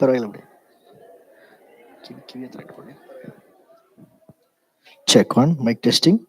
ಪರವಾಗಿಲ್ಲ ಬಿಡಿ. ಕಿವಿ ಹತ್ರ ಇಟ್ಕೊಳ್ಳಿ. Check on mic testing.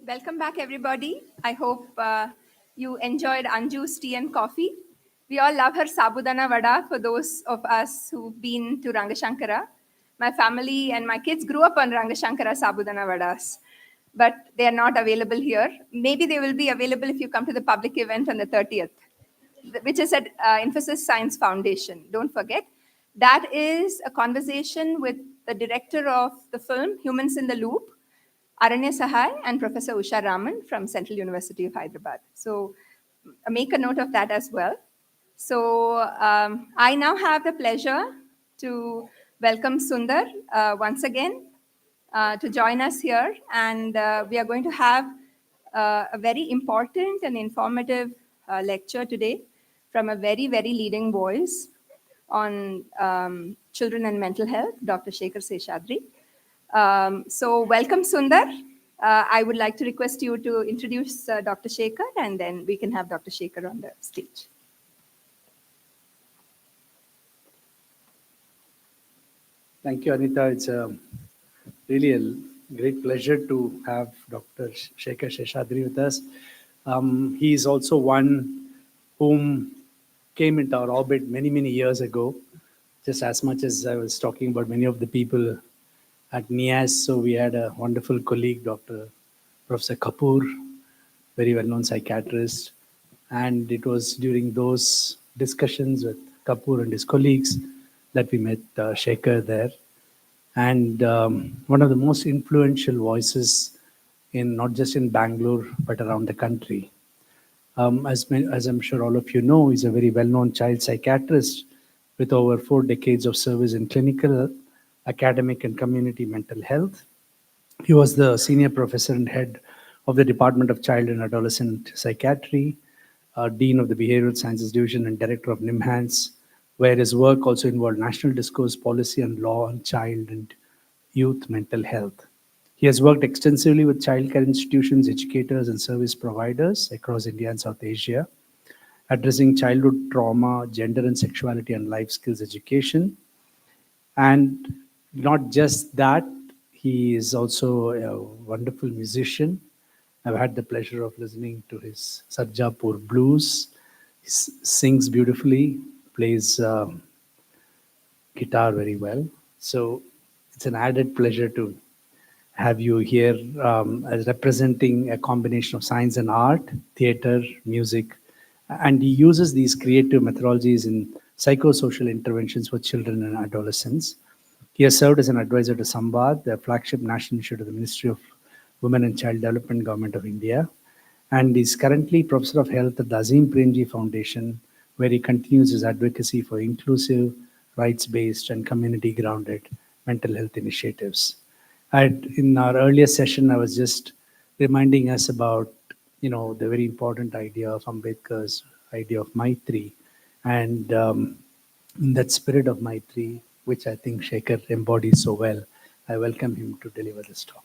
Welcome back, everybody. I hope you enjoyed Anju's tea and coffee. We all love her sabudana vada for those of us who've been to Rangashankara. My family and my kids grew up on Rangashankara sabudana vadas, but they are not available here. Maybe they will be available if you come to the public event on the 30th, which is at Infosys Science Foundation. Don't forget. That is a conversation with the director of the film Humans in the Loop, Aranya Sahai, and Professor Usha Raman from Central University of Hyderabad. So make a note of that as well. So I now have the pleasure to welcome Sundar once again to join us here. And we are going to have a very important and informative lecture today from a very, very leading voice on children and mental health, Dr. Shekhar Seshadri. So welcome, Sundar. I would like to request you to introduce Dr. Shekhar, and then we can have Dr. Shekhar on the stage. Thank you, Anita. It's really a great pleasure to have Dr. Shekhar Seshadri with us. He is also one whom came into our orbit many, many years ago, just as much as I was talking about many of the people at NIMHANS. So we had a wonderful colleague, Dr. Professor Kapoor, very well-known psychiatrist. And it was during those discussions with Kapoor and his colleagues that we met Shekhar there. And one of the most influential voices in not just in Bangalore, but around the country. As I'm sure all of you know, he's a very well-known child psychiatrist with over 4 decades of service in clinical, academic, and community mental health. He was the senior professor and head of the Department of Child and Adolescent Psychiatry, Dean of the Behavioral Sciences Division, and Director of NIMHANS, where his work also involved national discourse policy and law on child and youth mental health. He has worked extensively with childcare institutions, educators, and service providers across India and South Asia, addressing childhood trauma, gender and sexuality, and life skills education. And not just that, he is also a wonderful musician. I've had the pleasure of listening to his Sarjapur blues. He sings beautifully, plays guitar very well. So it's an added pleasure to have you here as representing a combination of science and art, theater, music, and he uses these creative methodologies in psychosocial interventions for children and adolescents. He has served as an advisor to SAMVAD, the flagship national initiative of the Ministry of Women and Child Development, Government of India, and is currently Professor of Health at the Azim Premji Foundation, where he continues his advocacy for inclusive, rights-based, and community-grounded mental health initiatives. In our earlier session, I was just reminding us about, the very important idea of Ambedkar's idea of Maitri, and that spirit of Maitri, which I think Shekhar embodies so well. I welcome him to deliver this talk.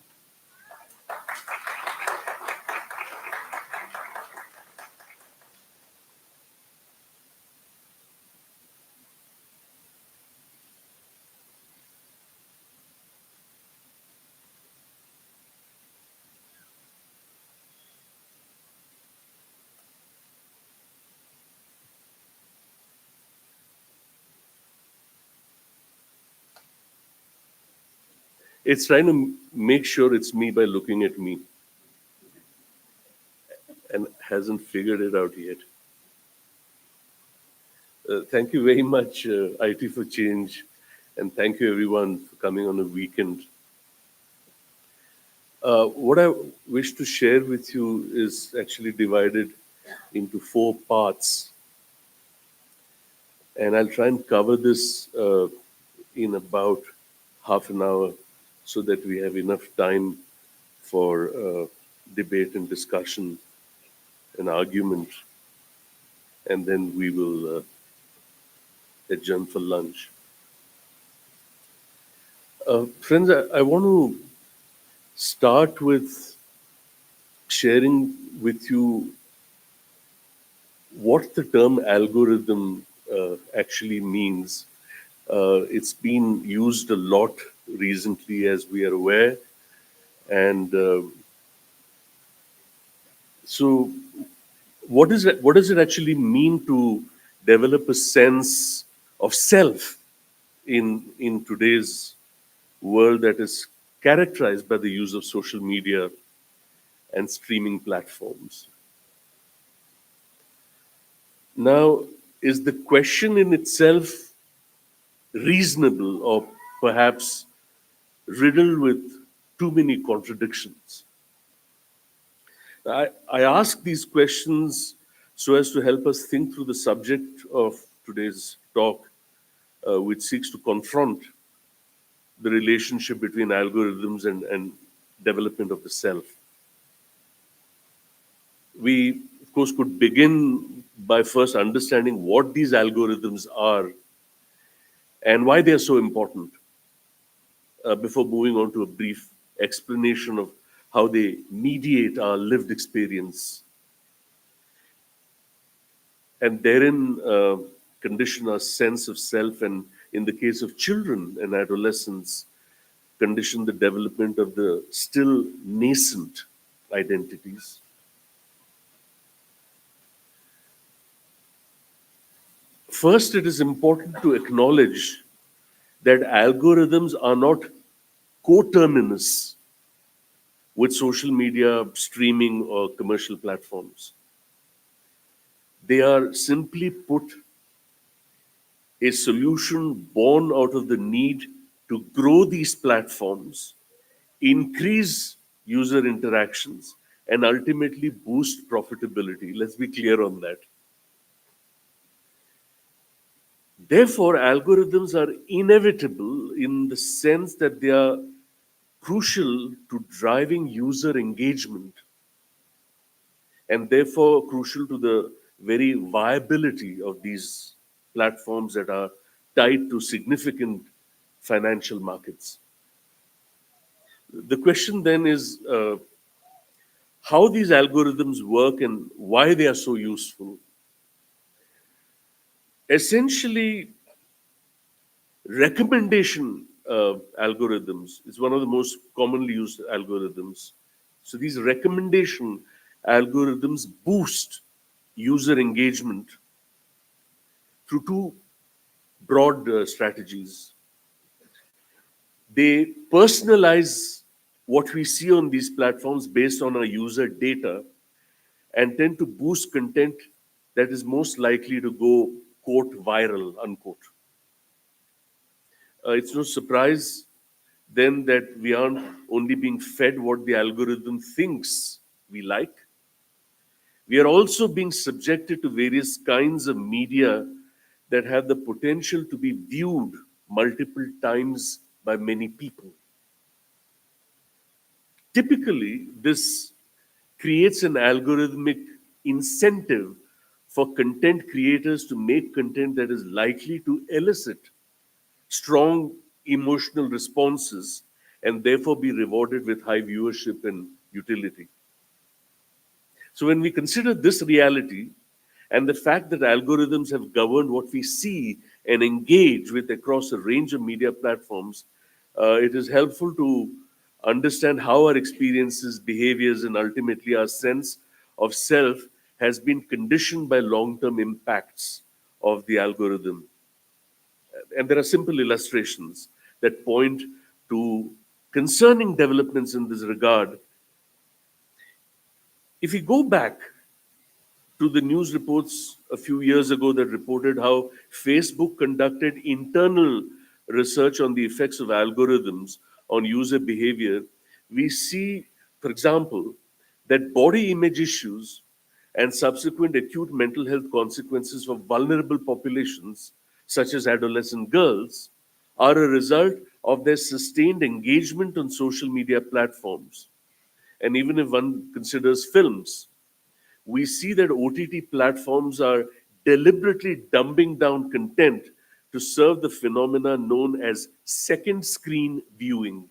It's trying to make sure it's me by looking at me and hasn't figured it out yet. Thank you very much, IT for Change, and thank you everyone for coming on a weekend. What I wish to share with you is actually divided into 4 parts. And I'll try and cover this in about half an hour so that we have enough time for debate and discussion and argument. And then we will adjourn for lunch. Friends, I want to start with sharing with you what the term algorithm actually means. It's been used a lot recently, as we are aware, and So, what is it? What does it actually mean to develop a sense of self in today's world that is characterized by the use of social media and streaming platforms? Now, is the question in itself reasonable or perhaps riddled with too many contradictions? I ask these questions so as to help us think through the subject of today's talk, which seeks to confront the relationship between algorithms and development of the self. We, of course, could begin by first understanding what these algorithms are and why they are so important, before moving on to a brief explanation of how they mediate our lived experience and therein condition our sense of self, and in the case of children and adolescents, condition the development of the still nascent identities. First, it is important to acknowledge that algorithms are not coterminous with social media, streaming, or commercial platforms. They are, simply put, a solution born out of the need to grow these platforms, increase user interactions, and ultimately boost profitability. Let's be clear on that. Therefore, algorithms are inevitable in the sense that they are crucial to driving user engagement and therefore crucial to the very viability of these platforms that are tied to significant financial markets. The question then is how these algorithms work and why they are so useful. Essentially, recommendation algorithms is one of the most commonly used algorithms. So these recommendation algorithms boost user engagement through two broad strategies. They personalize what we see on these platforms based on our user data and tend to boost content that is most likely to go, quote, viral, unquote. It's no surprise then that we aren't only being fed what the algorithm thinks we like, we are also being subjected to various kinds of media that have the potential to be viewed multiple times by many people. Typically, this creates an algorithmic incentive for content creators to make content that is likely to elicit strong emotional responses and therefore be rewarded with high viewership and utility. So when we consider this reality and the fact that algorithms have governed what we see and engage with across a range of media platforms, it is helpful to understand how our experiences, behaviors, and ultimately our sense of self has been conditioned by long-term impacts of the algorithm. And there are simple illustrations that point to concerning developments in this regard. If we go back to the news reports a few years ago that reported how Facebook conducted internal research on the effects of algorithms on user behavior, we see, for example, that body image issues and subsequent acute mental health consequences for vulnerable populations, such as adolescent girls, are a result of their sustained engagement on social media platforms. And even if one considers films, we see that OTT platforms are deliberately dumbing down content to serve the phenomena known as second screen viewing,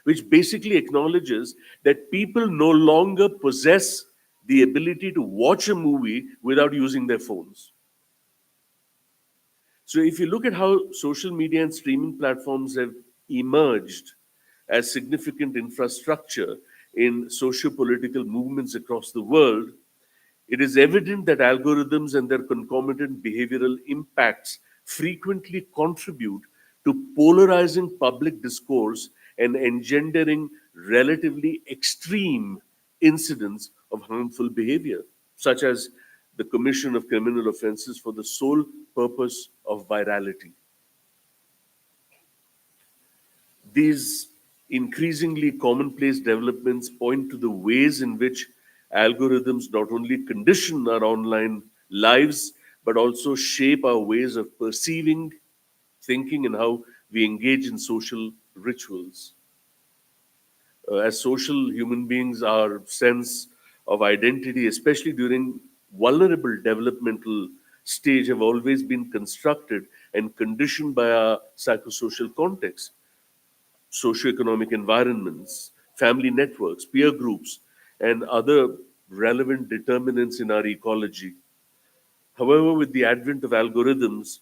which basically acknowledges that people no longer possess the ability to watch a movie without using their phones. So if you look at how social media and streaming platforms have emerged as significant infrastructure in socio-political movements across the world, it is evident that algorithms and their concomitant behavioral impacts frequently contribute to polarizing public discourse and engendering relatively extreme incidents of harmful behavior, such as the commission of criminal offenses for the sole purpose of virality. These increasingly commonplace developments point to the ways in which algorithms not only condition our online lives, but also shape our ways of perceiving, thinking, and how we engage in social rituals. As social human beings, our sense of identity, especially during vulnerable developmental stage, have always been constructed and conditioned by our psychosocial context, socioeconomic environments, family networks, peer groups, and other relevant determinants in our ecology. However, with the advent of algorithms,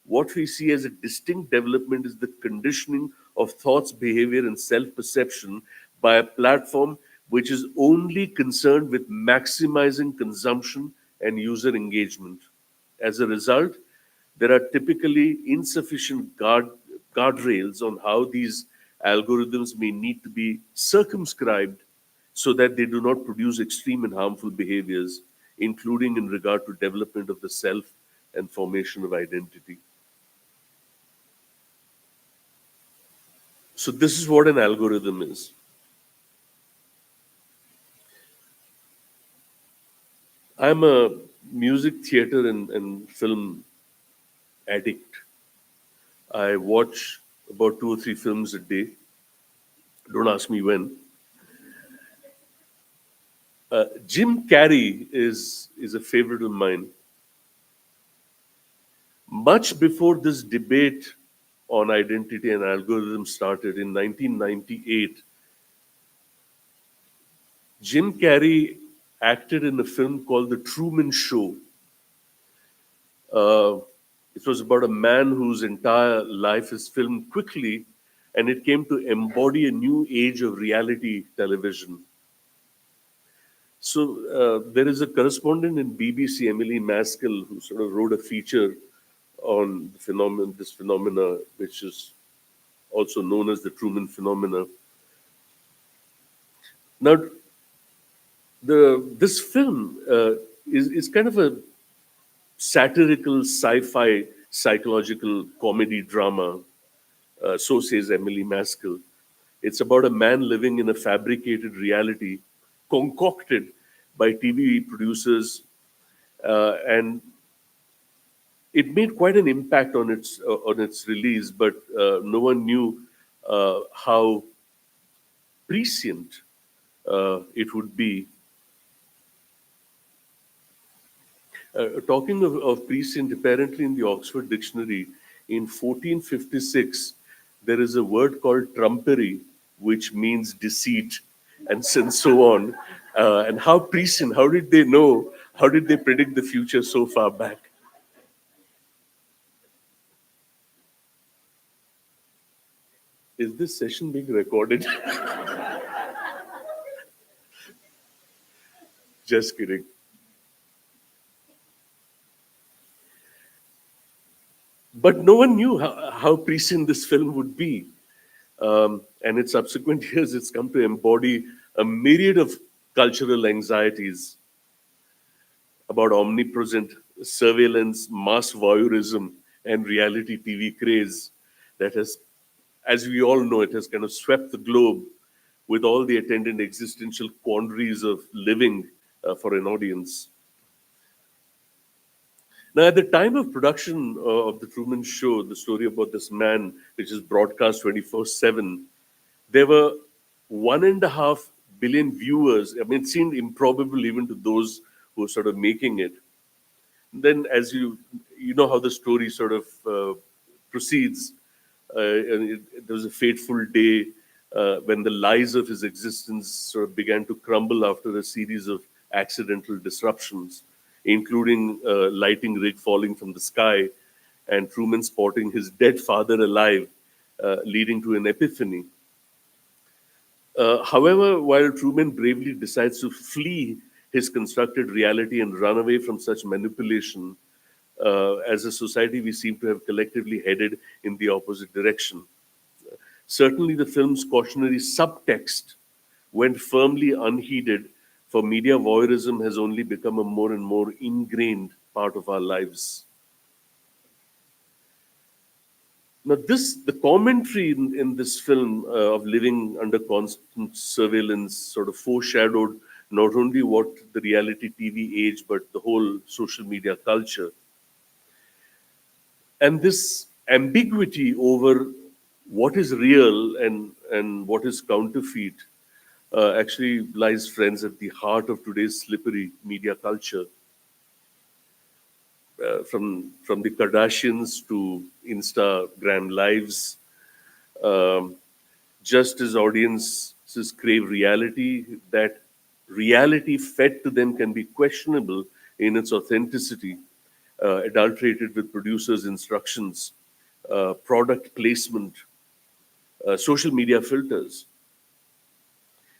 what we see as a distinct development is the conditioning of thoughts, behavior, and self perception by a platform which is only concerned with maximizing consumption and user engagement. As a result, there are typically insufficient guardrails on how these algorithms may need to be circumscribed so that they do not produce extreme and harmful behaviors, including in regard to development of the self and formation of identity. So this is what an algorithm is. I'm a music, theater, and film addict. I watch about 2 or 3 films a day. Don't ask me when. Jim Carrey is a favorite of mine. Much before this debate on identity and algorithm started in 1998, Jim Carrey acted in a film called The Truman Show. It was about a man whose entire life is filmed quickly, and it came to embody a new age of reality television. So there is a correspondent in BBC, Emily Maskell, who sort of wrote a feature on this phenomena, which is also known as the Truman phenomena. Now, this film is kind of a satirical sci-fi psychological comedy drama, so says Emily Maskell. It's about a man living in a fabricated reality concocted by TV producers, and it made quite an impact on its release, but no one knew how prescient it would be. Talking of prescient, apparently in the Oxford Dictionary, in 1456, there is a word called trumpery, which means deceit, and so on. And how prescient, how did they know? How did they predict the future so far back? Is this session being recorded? Just kidding. But no one knew how prescient this film would be. And in subsequent years, it's come to embody a myriad of cultural anxieties about omnipresent surveillance, mass voyeurism, and reality TV craze that has, as we all know, it has kind of swept the globe with all the attendant existential quandaries of living for an audience. Now, at the time of production of The Truman Show, the story about this man, which is broadcast 24/7, there were 1.5 billion viewers. I mean, it seemed improbable even to those who were sort of making it. Then, as you know how the story sort of proceeds, and there was a fateful day when the lies of his existence sort of began to crumble after a series of accidental disruptions, including a lighting rig falling from the sky and Truman spotting his dead father alive, leading to an epiphany. However, while Truman bravely decides to flee his constructed reality and run away from such manipulation, as a society, we seem to have collectively headed in the opposite direction. Certainly, the film's cautionary subtext went firmly unheeded, for media voyeurism has only become a more and more ingrained part of our lives. Now, the commentary in this film of living under constant surveillance sort of foreshadowed not only what the reality TV age, but the whole social media culture. And this ambiguity over what is real and what is counterfeit actually lies, friends, at the heart of today's slippery media culture. From the Kardashians to Instagram lives, just as audiences crave reality, that reality fed to them can be questionable in its authenticity, adulterated with producers' instructions, product placement, social media filters.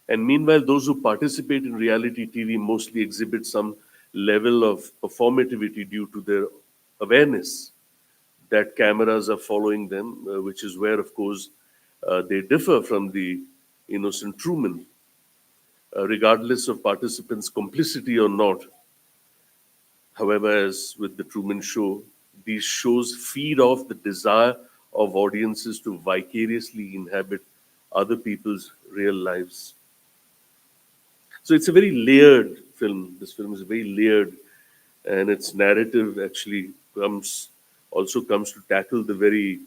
And meanwhile, those who participate in reality TV mostly exhibit some level of performativity due to their awareness that cameras are following them, which is where, of course, they differ from the innocent Truman, regardless of participants' complicity or not. However, as with the Truman Show, these shows feed off the desire of audiences to vicariously inhabit other people's real lives. So it's a very layered film. This film is very layered, and its narrative actually comes to tackle the very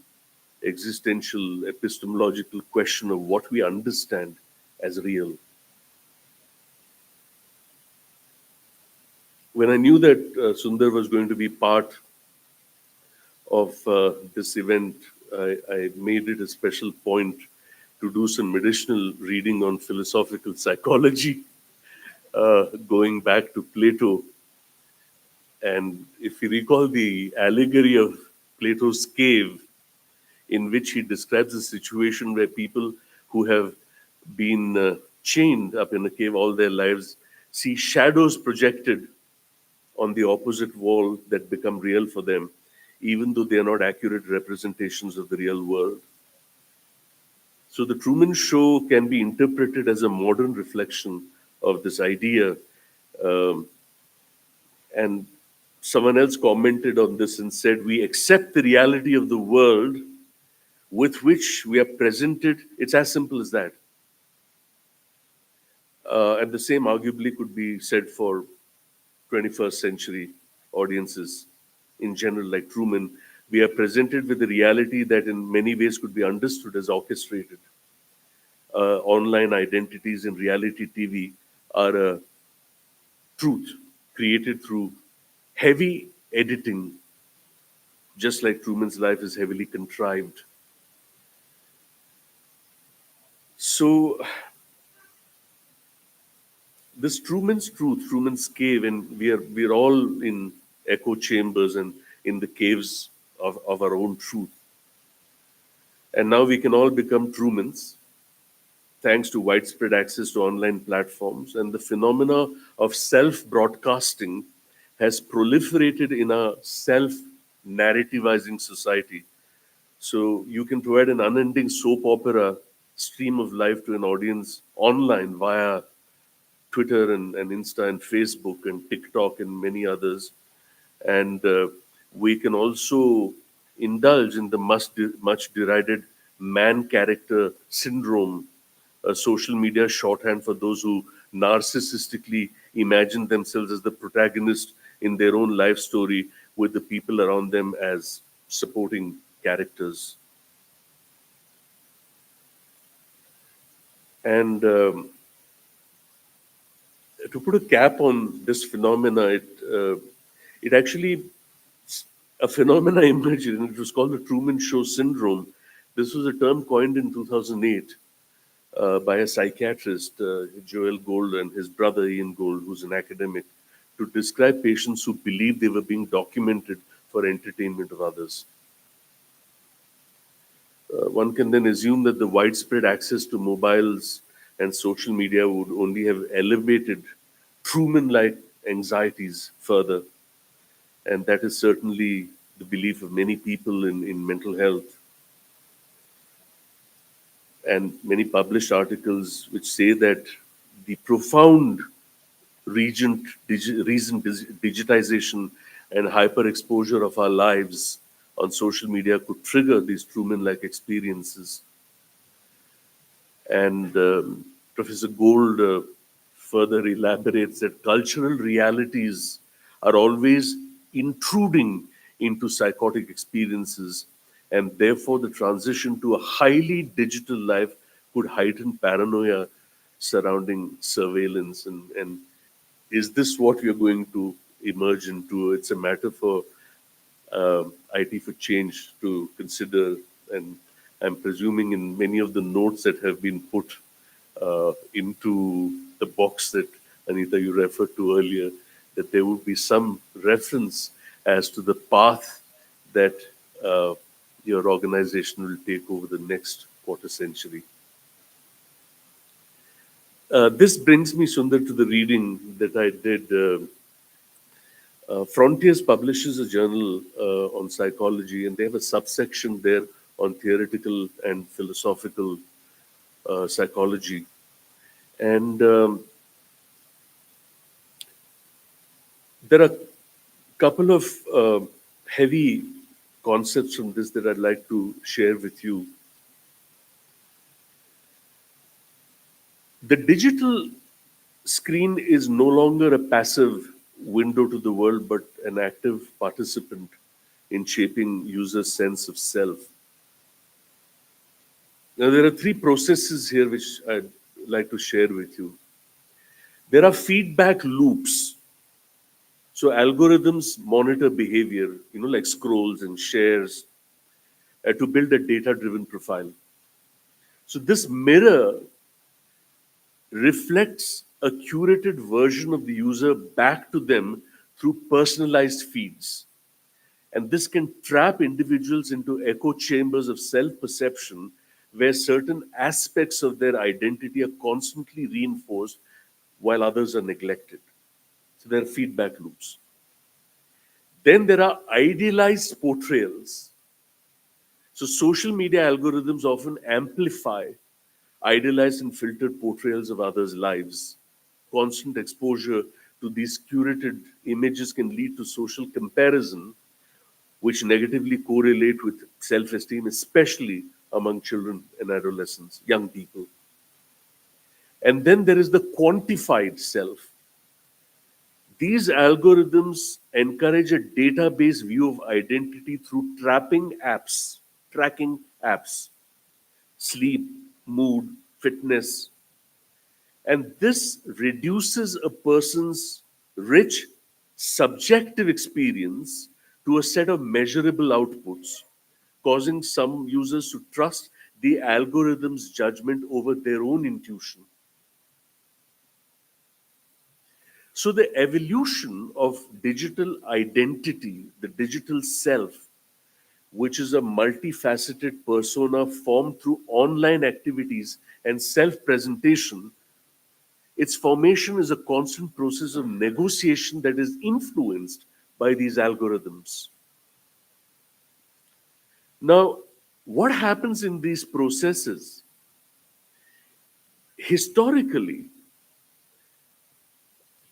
existential epistemological question of what we understand as real. When I knew that Sundar was going to be part of this event, I made it a special point to do some additional reading on philosophical psychology, going back to Plato. And if you recall the allegory of Plato's cave, in which he describes a situation where people who have been chained up in a cave all their lives see shadows projected on the opposite wall that become real for them, even though they are not accurate representations of the real world. So the Truman Show can be interpreted as a modern reflection of this idea. And someone else commented on this and said, we accept the reality of the world with which we are presented. It's as simple as that. And the same arguably could be said for 21st century audiences in general, like Truman. We are presented with a reality that in many ways could be understood as orchestrated. Online identities in reality TV are a truth created through heavy editing, just like Truman's life is heavily contrived. So this Truman's truth, Truman's cave, and we're all in echo chambers and in the caves of our own truth. And now we can all become Trumans, thanks to widespread access to online platforms, and the phenomena of self-broadcasting has proliferated in a self-narrativizing society. So you can provide an unending soap opera stream of life to an audience online via Twitter and Insta and Facebook and TikTok and many others. And we can also indulge in the much derided man character syndrome, a social media shorthand for those who narcissistically imagine themselves as the protagonist in their own life story, with the people around them as supporting characters. And to put a cap on this phenomena, it actually, a phenomena emerged, and it was called the Truman Show syndrome. This was a term coined in 2008 by a psychiatrist, Joel Gold, and his brother Ian Gold, who's an academic, to describe patients who believed they were being documented for entertainment of others. One can then assume that the widespread access to mobiles and social media would only have elevated Truman-like anxieties further. And that is certainly the belief of many people in mental health. And many published articles which say that the profound recent digitization and hyper-exposure of our lives on social media could trigger these Truman-like experiences. And Professor Gold further elaborates that cultural realities are always intruding into psychotic experiences, and therefore the transition to a highly digital life could heighten paranoia surrounding surveillance. And is this what we are going to emerge into? It's a matter for IT for change to consider, and I'm presuming in many of the notes that have been put into the box that Anita you referred to earlier, that there would be some reference as to the path that your organization will take over the next quarter century. This brings me, Sundar, to the reading that I did. Frontiers publishes a journal on psychology, and they have a subsection there on theoretical and philosophical psychology. And there are a couple of heavy concepts from this that I'd like to share with you. The digital screen is no longer a passive window to the world, but an active participant in shaping users' sense of self. Now, there are three processes here which I'd like to share with you. There are feedback loops. So algorithms monitor behavior, like scrolls and shares, to build a data-driven profile. So this mirror reflects a curated version of the user back to them through personalized feeds. And this can trap individuals into echo chambers of self-perception where certain aspects of their identity are constantly reinforced while others are neglected. So there are feedback loops. Then there are idealized portrayals. So social media algorithms often amplify idealized and filtered portrayals of others' lives. Constant exposure to these curated images can lead to social comparison, which negatively correlate with self-esteem, especially among children and adolescents, young people. And then there is the quantified self. These algorithms encourage a database view of identity through tracking apps, sleep, mood, fitness. And this reduces a person's rich subjective experience to a set of measurable outputs, causing some users to trust the algorithm's judgment over their own intuition. So the evolution of digital identity, the digital self, which is a multifaceted persona formed through online activities and self-presentation, its formation is a constant process of negotiation that is influenced by these algorithms. Now, what happens in these processes? Historically,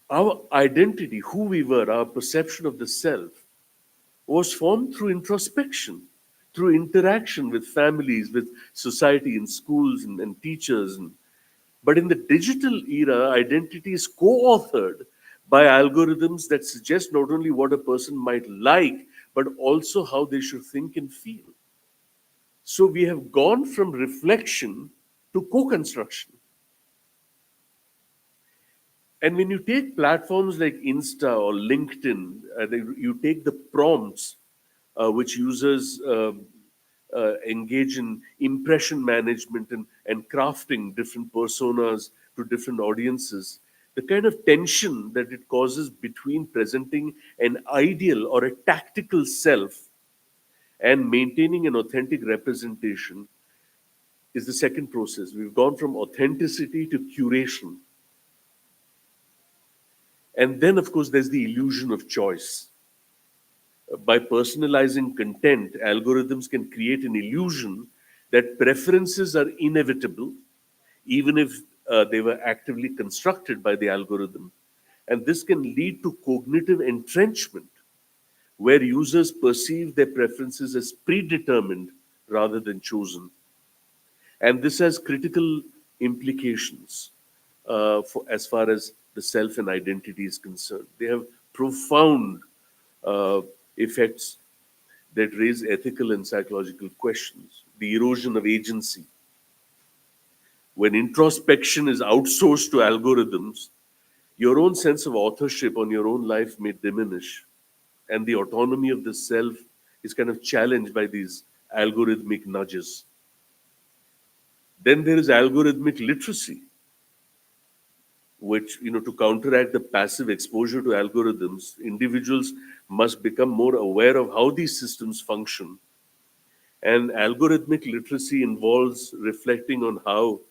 our identity, who we were, our perception of the self, was formed through introspection, through interaction with families, with society, in schools and teachers. But in the digital era, identity is co-authored by algorithms that suggest not only what a person might like, but also how they should think and feel. So we have gone from reflection to co-construction. And when you take platforms like Insta or LinkedIn, you take the prompts which users engage in impression management and crafting different personas to different audiences, the kind of tension that it causes between presenting an ideal or a tactical self and maintaining an authentic representation is the second process. We've gone from authenticity to curation. And then, of course, there's the illusion of choice. By personalizing content, algorithms can create an illusion that preferences are inevitable, even if they were actively constructed by the algorithm. And this can lead to cognitive entrenchment, where users perceive their preferences as predetermined rather than chosen. And this has critical implications as far as the self and identity is concerned. They have profound effects that raise ethical and psychological questions. The erosion of agency. When introspection is outsourced to algorithms, your own sense of authorship on your own life may diminish, and the autonomy of the self is kind of challenged by these algorithmic nudges. Then there is algorithmic literacy, which, to counteract the passive exposure to algorithms, individuals must become more aware of how these systems function. And algorithmic literacy involves reflecting on how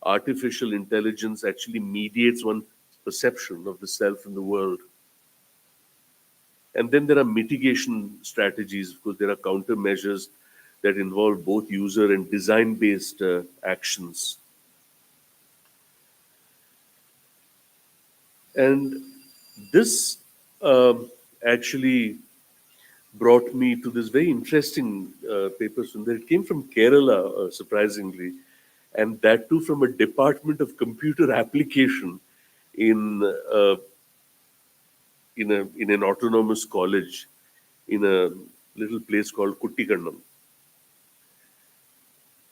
artificial intelligence actually mediates one's perception of the self and the world. And then there are mitigation strategies. Of course, there are countermeasures that involve both user and design-based actions. And this actually brought me to this very interesting paper. Sundar. It came from Kerala, surprisingly, and that too from a department of computer application in an autonomous college in a little place called Kuttikannam.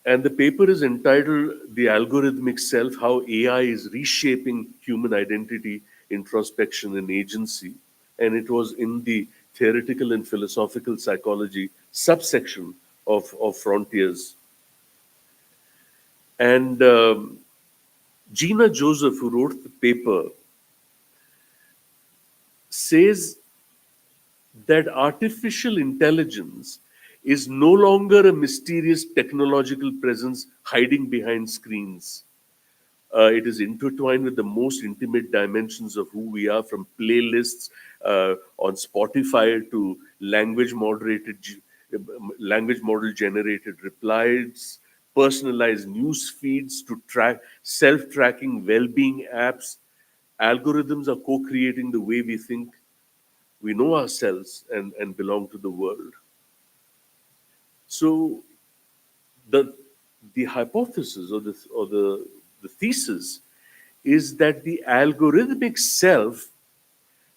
And the paper is entitled The Algorithmic Self, How AI is Reshaping Human Identity, Introspection and Agency. And it was in the Theoretical and Philosophical Psychology subsection of Frontiers. And Gina Joseph, who wrote the paper, says that artificial intelligence is no longer a mysterious technological presence hiding behind screens. It is intertwined with the most intimate dimensions of who we are, from playlists on Spotify to language model generated replies, personalized news feeds to track self-tracking well-being apps. Algorithms are co-creating the way we think, we know ourselves and belong to the world. So the hypothesis or the thesis is that the algorithmic self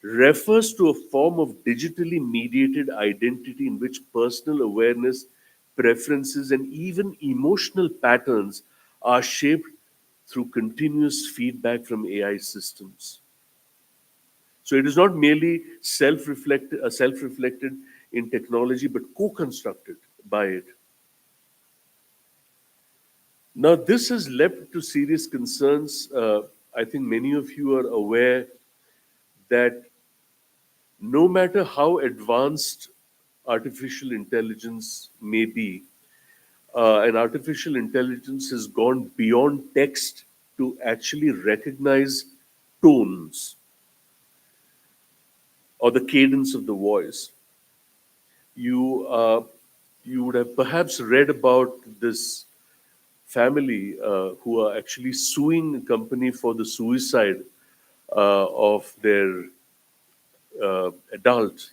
refers to a form of digitally mediated identity in which personal awareness, preferences, and even emotional patterns are shaped through continuous feedback from AI systems. So it is not merely self-reflected in technology, but co-constructed by it. Now, this has led to serious concerns. I think many of you are aware that no matter how advanced artificial intelligence may be, and artificial intelligence has gone beyond text to actually recognize tones or the cadence of the voice. You would have perhaps read about this family who are actually suing the company for the suicide of their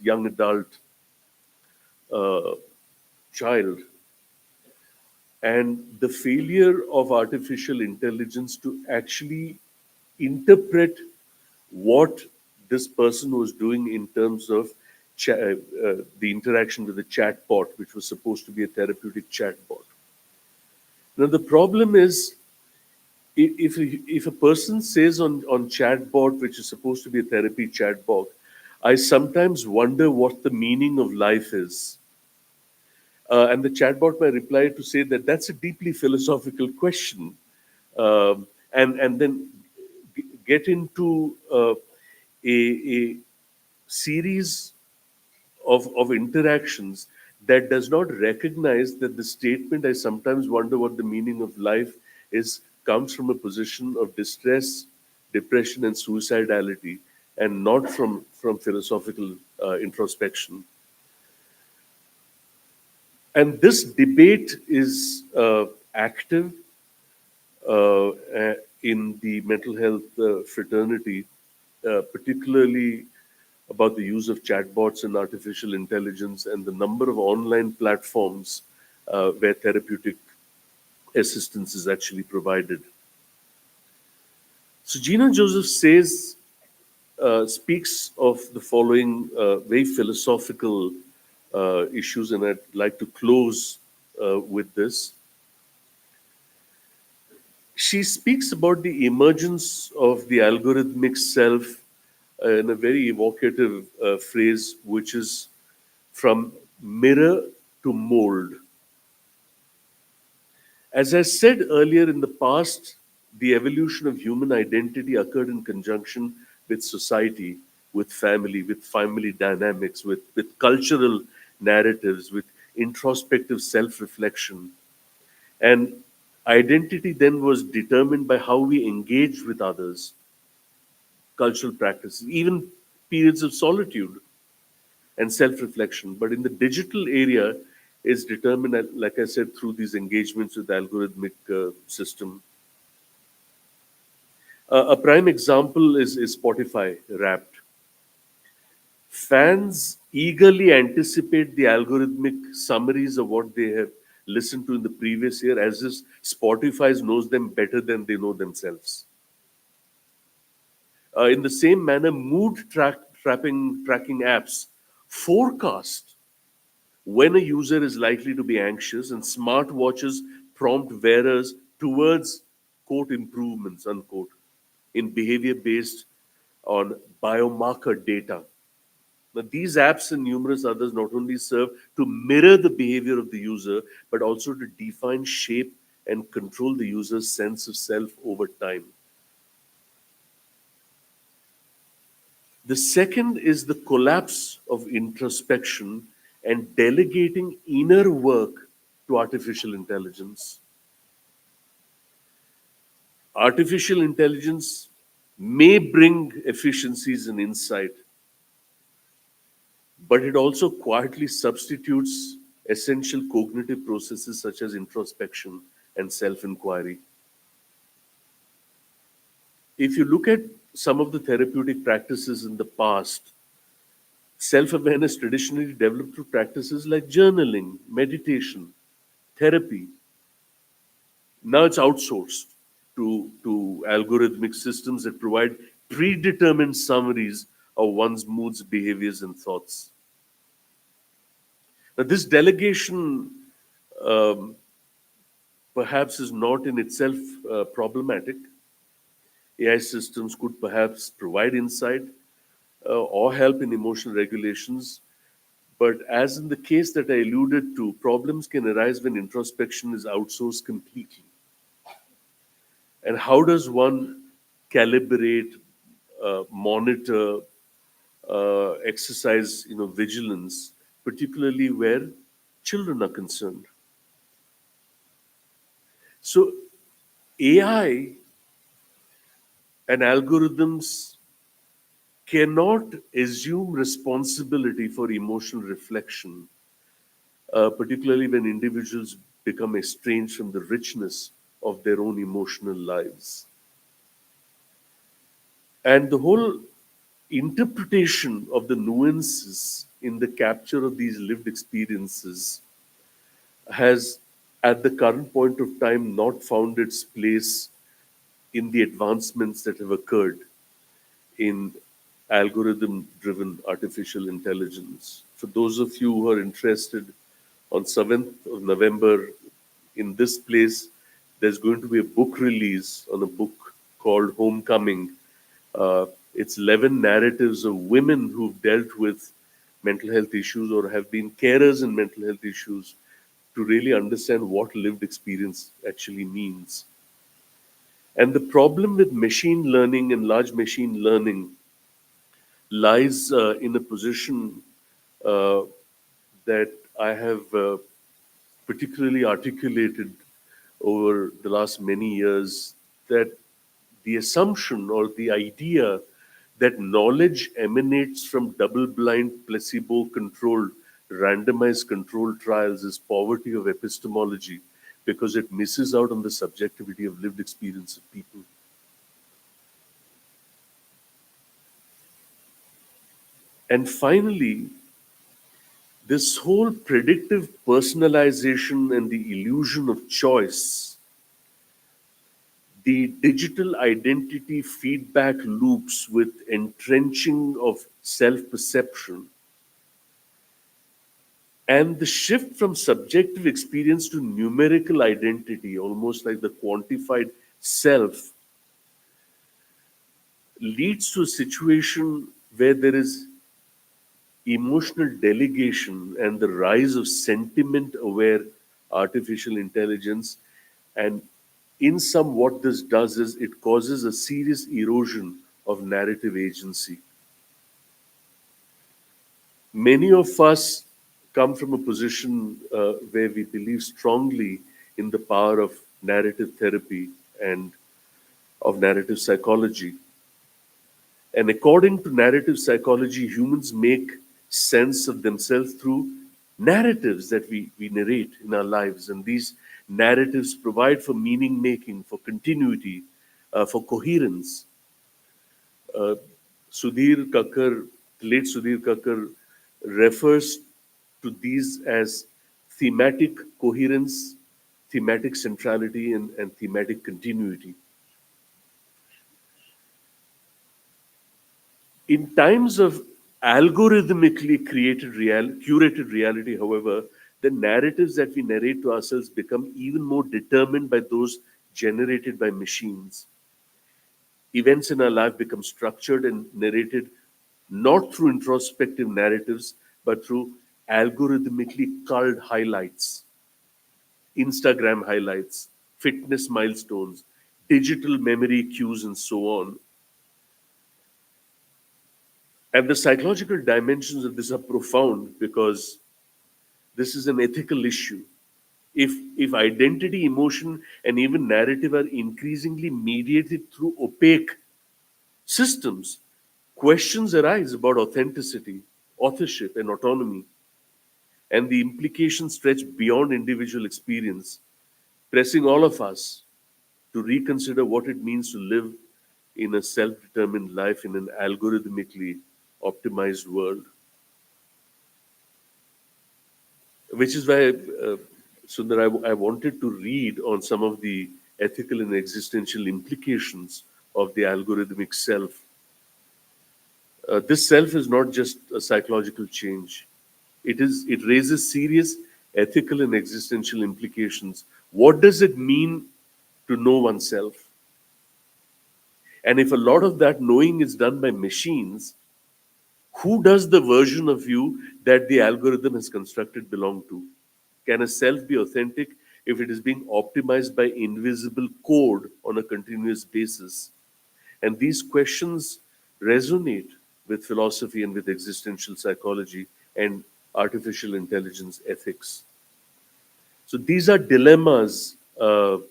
young adult child. And the failure of artificial intelligence to actually interpret what this person was doing in terms of the interaction with the chatbot, which was supposed to be a therapeutic chatbot. Now, the problem is, if a person says on chatbot, which is supposed to be a therapy chatbot, I sometimes wonder what the meaning of life is. And the chatbot might reply to say that that's a deeply philosophical question, and then get into a series of interactions that does not recognize that the statement, "I sometimes wonder what the meaning of life is," comes from a position of distress, depression, and suicidality, and not from philosophical introspection. And this debate is active in the mental health fraternity, particularly about the use of chatbots and artificial intelligence and the number of online platforms where therapeutic assistance is actually provided. So Gina Joseph speaks of the following very philosophical issues, and I'd like to close with this. She speaks about the emergence of the algorithmic self in a very evocative phrase, which is from mirror to mold. As I said earlier, in the past, the evolution of human identity occurred in conjunction with society, with family dynamics, with cultural narratives, with introspective self-reflection. And identity then was determined by how we engage with others, cultural practices, even periods of solitude and self-reflection. But in the digital area, is determined, like I said, through these engagements with the algorithmic system. A prime example is Spotify Wrapped. Fans eagerly anticipate the algorithmic summaries of what they have listened to in the previous year, as if Spotify knows them better than they know themselves. In the same manner, tracking apps forecast when a user is likely to be anxious, and smartwatches prompt wearers towards, quote, improvements, unquote, in behavior based on biomarker data. Now, these apps and numerous others not only serve to mirror the behavior of the user, but also to define, shape, and control the user's sense of self over time. The second is the collapse of introspection and delegating inner work to artificial intelligence. Artificial intelligence may bring efficiencies and insight, but it also quietly substitutes essential cognitive processes such as introspection and self-inquiry. If you look at some of the therapeutic practices in the past, self-awareness traditionally developed through practices like journaling, meditation, therapy. Now it's outsourced to algorithmic systems that provide predetermined summaries of one's moods, behaviors, and thoughts. Now, this delegation perhaps is not in itself problematic. AI systems could perhaps provide insight or help in emotional regulations. But as in the case that I alluded to, problems can arise when introspection is outsourced completely. And how does one calibrate, monitor, exercise, vigilance, particularly where children are concerned? So AI and algorithms cannot assume responsibility for emotional reflection, particularly when individuals become estranged from the richness of their own emotional lives. And the whole interpretation of the nuances in the capture of these lived experiences has, at the current point of time, not found its place in the advancements that have occurred in algorithm-driven artificial intelligence. For those of you who are interested, on 7th of November, in this place, there's going to be a book release on a book called Homecoming. It's 11 narratives of women who've dealt with mental health issues or have been carers in mental health issues to really understand what lived experience actually means. And the problem with machine learning and large machine learning lies in a position that I have particularly articulated over the last many years that the assumption or the idea that knowledge emanates from double-blind, placebo-controlled, randomized controlled trials is poverty of epistemology because it misses out on the subjectivity of lived experience of people. And finally, this whole predictive personalization and the illusion of choice, the digital identity feedback loops with entrenching of self-perception, and the shift from subjective experience to numerical identity, almost like the quantified self, leads to a situation where there is emotional delegation and the rise of sentiment-aware artificial intelligence. And in sum, what this does is it causes a serious erosion of narrative agency. Many of us come from a position where we believe strongly in the power of narrative therapy and of narrative psychology. And according to narrative psychology, humans make sense of themselves through narratives that we narrate in our lives. And these narratives provide for meaning making, for continuity, for coherence. Sudhir Kakkar, the late Sudhir Kakkar, refers to these as thematic coherence, thematic centrality, and thematic continuity. In times of algorithmically curated reality, however, the narratives that we narrate to ourselves become even more determined by those generated by machines. Events in our life become structured and narrated not through introspective narratives, but through algorithmically culled highlights, Instagram highlights, fitness milestones, digital memory cues, and so on. And the psychological dimensions of this are profound because this is an ethical issue. If identity, emotion, and even narrative are increasingly mediated through opaque systems, questions arise about authenticity, authorship, and autonomy. And the implications stretch beyond individual experience, pressing all of us to reconsider what it means to live in a self-determined life in an algorithmically optimized world. Which is why, Sundar, I wanted to read on some of the ethical and existential implications of the algorithmic self. This self is not just a psychological change. It raises serious ethical and existential implications. What does it mean to know oneself? And if a lot of that knowing is done by machines, who does the version of you that the algorithm has constructed belong to? Can a self be authentic if it is being optimized by invisible code on a continuous basis? And these questions resonate with philosophy and with existential psychology and artificial intelligence ethics. So these are dilemmas, Anita,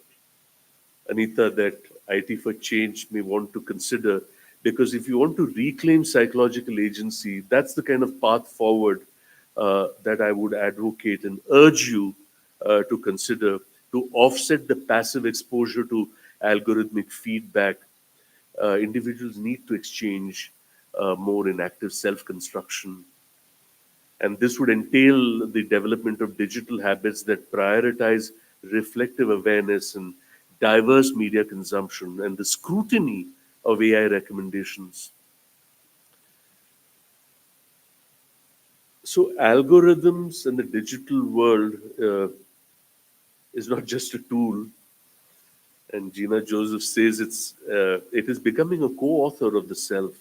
that IT for Change may want to consider, because if you want to reclaim psychological agency, that's the kind of path forward that I would advocate and urge you to consider to offset the passive exposure to algorithmic feedback. Individuals need to exchange more in active self-construction. And this would entail the development of digital habits that prioritize reflective awareness and diverse media consumption and the scrutiny of AI recommendations. So algorithms and the digital world is not just a tool. And Gina Joseph says it is becoming a co-author of the self.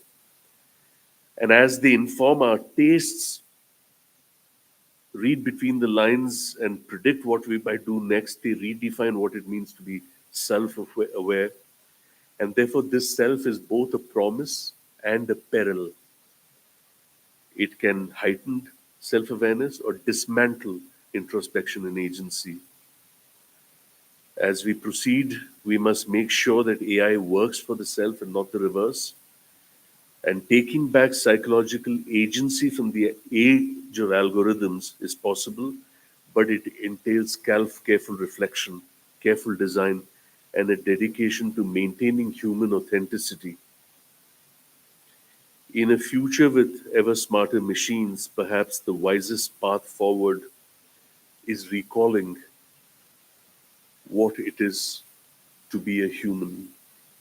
And as they inform our tastes, read between the lines and predict what we might do next, they redefine what it means to be self-aware. And therefore, this self is both a promise and a peril. It can heighten self-awareness, or dismantle introspection and agency. As we proceed, we must make sure that AI works for the self and not the reverse. And taking back psychological agency from the age of algorithms is possible, but it entails careful reflection, careful design, and a dedication to maintaining human authenticity. In a future with ever smarter machines, perhaps the wisest path forward is recalling what it is to be a human.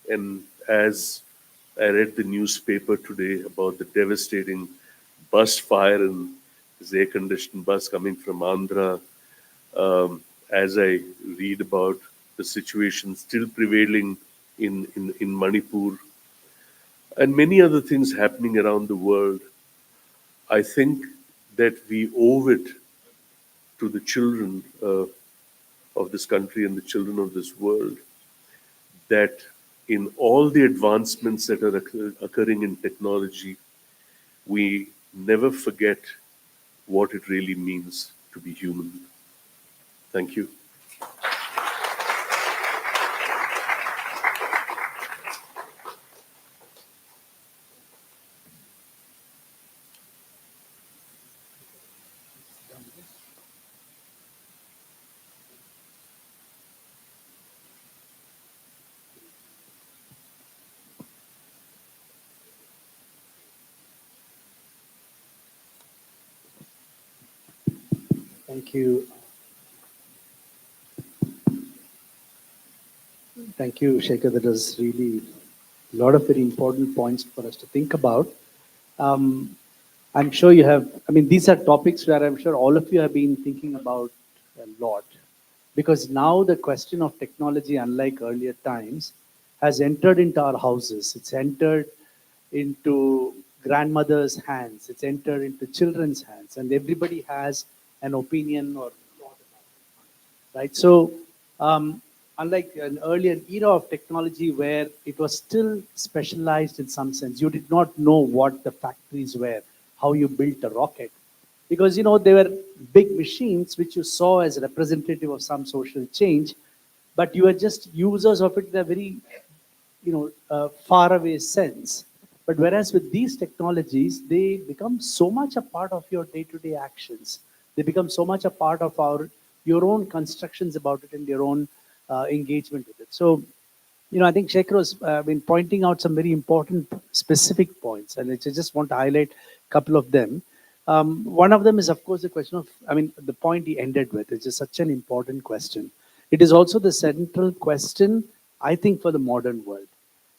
And as I read the newspaper today about the devastating bus fire in this air-conditioned bus coming from Andhra, as I read about the situation still prevailing in Manipur, and many other things happening around the world, I think that we owe it to the children of this country and the children of this world that in all the advancements that are occurring in technology, we never forget what it really means to be human. Thank you. Thank you. Thank you, Shekhar. That was really a lot of very important points for us to think about. I'm sure you have, I mean, these are topics where I'm sure all of you have been thinking about a lot. Because now the question of technology, unlike earlier times, has entered into our houses. It's entered into grandmother's hands. It's entered into children's hands. And everybody has an opinion or thought about it. Right? So, unlike an earlier era of technology where it was still specialized in some sense, you did not know what the factories were, how you built a rocket. Because, you know, they were big machines which you saw as representative of some social change, but you were just users of it in a very, far away sense. But whereas with these technologies, they become so much a part of your day-to-day actions. They become so much a part of your own constructions about it and your own engagement with it. So, I think Shekhar has been pointing out some very important specific points, and I just want to highlight a couple of them. One of them is, of course, the question of, the point he ended with, which is such an important question. It is also the central question, I think, for the modern world.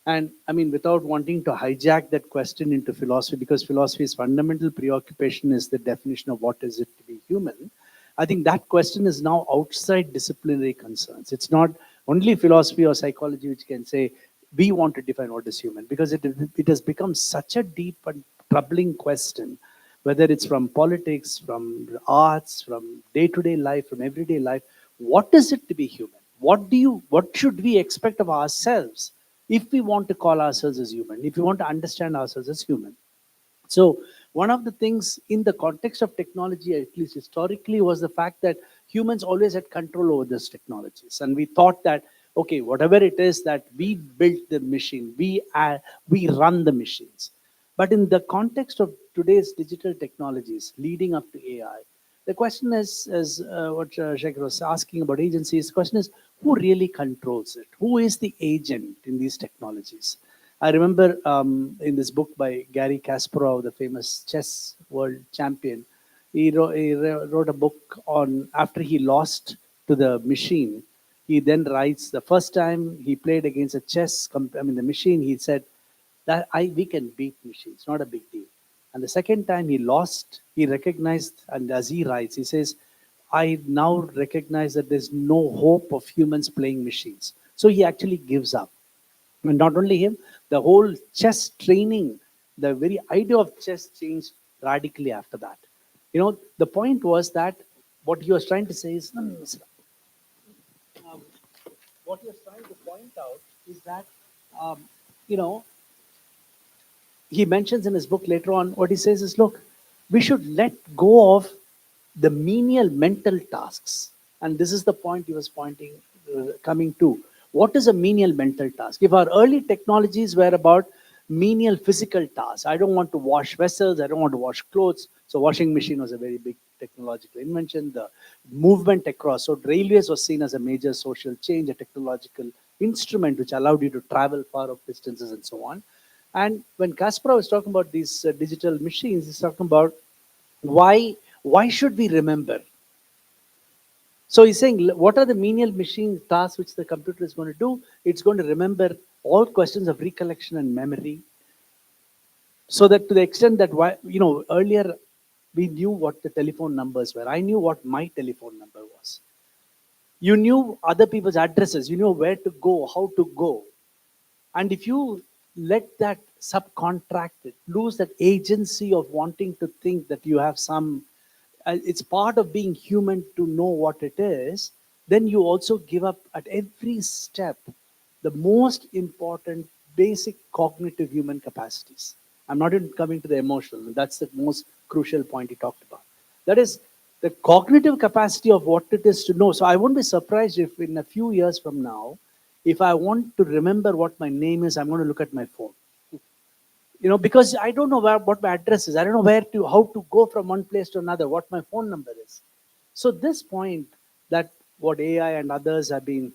And without wanting to hijack that question into philosophy, because philosophy's fundamental preoccupation is the definition of what is it to be human, I think that question is now outside disciplinary concerns. It's not only philosophy or psychology which can say, we want to define what is human, because it has become such a deep and troubling question, whether it's from politics, from arts, from day-to-day life, from everyday life. What is it to be human? What should we expect of ourselves if we want to call ourselves as human, if we want to understand ourselves as human? So one of the things in the context of technology, at least historically, was the fact that humans always had control over these technologies. And we thought that, okay, whatever it is that we built the machine, we run the machines. But in the context of today's digital technologies leading up to AI, the question is, what Shekhar was asking about agencies, the question is, who really controls it? Who is the agent in these technologies? I remember in this book by Gary Kasparov, the famous chess world champion, he wrote a book on after he lost to the machine. He then writes the first time he played against the machine, he said that we can beat machines, not a big deal. And the second time he lost, he recognized, and as he writes, he says, I now recognize that there's no hope of humans playing machines. So he actually gives up. And not only him, the whole chess training, the very idea of chess changed radically after that. The point was that what he was trying to say is, what he was trying to point out is that, he mentions in his book later on, what he says is, look, we should let go of the menial mental tasks. And this is the point he was pointing, coming to. What is a menial mental task? If our early technologies were about menial physical tasks, I don't want to wash vessels, I don't want to wash clothes. So washing machine was a very big technological invention. The movement across, so railways was seen as a major social change, a technological instrument which allowed you to travel far off distances and so on. And when Kasparov was talking about these digital machines, he's talking about why should we remember? So he's saying, what are the menial machine tasks which the computer is going to do? It's going to remember all questions of recollection and memory. So that to the extent that earlier we knew what the telephone numbers were. I knew what my telephone number was. You knew other people's addresses. You knew where to go, how to go. And if you let that subcontracted, lose that agency of wanting to think that you have some, it's part of being human to know what it is, then you also give up at every step the most important basic cognitive human capacities. I'm not even coming to the emotional, that's the most crucial point he talked about. That is the cognitive capacity of what it is to know. So I won't be surprised if in a few years from now, if I want to remember what my name is, I'm going to look at my phone. Because I don't know what my address is. I don't know how to go from one place to another, what my phone number is. So this point that what AI and others have been,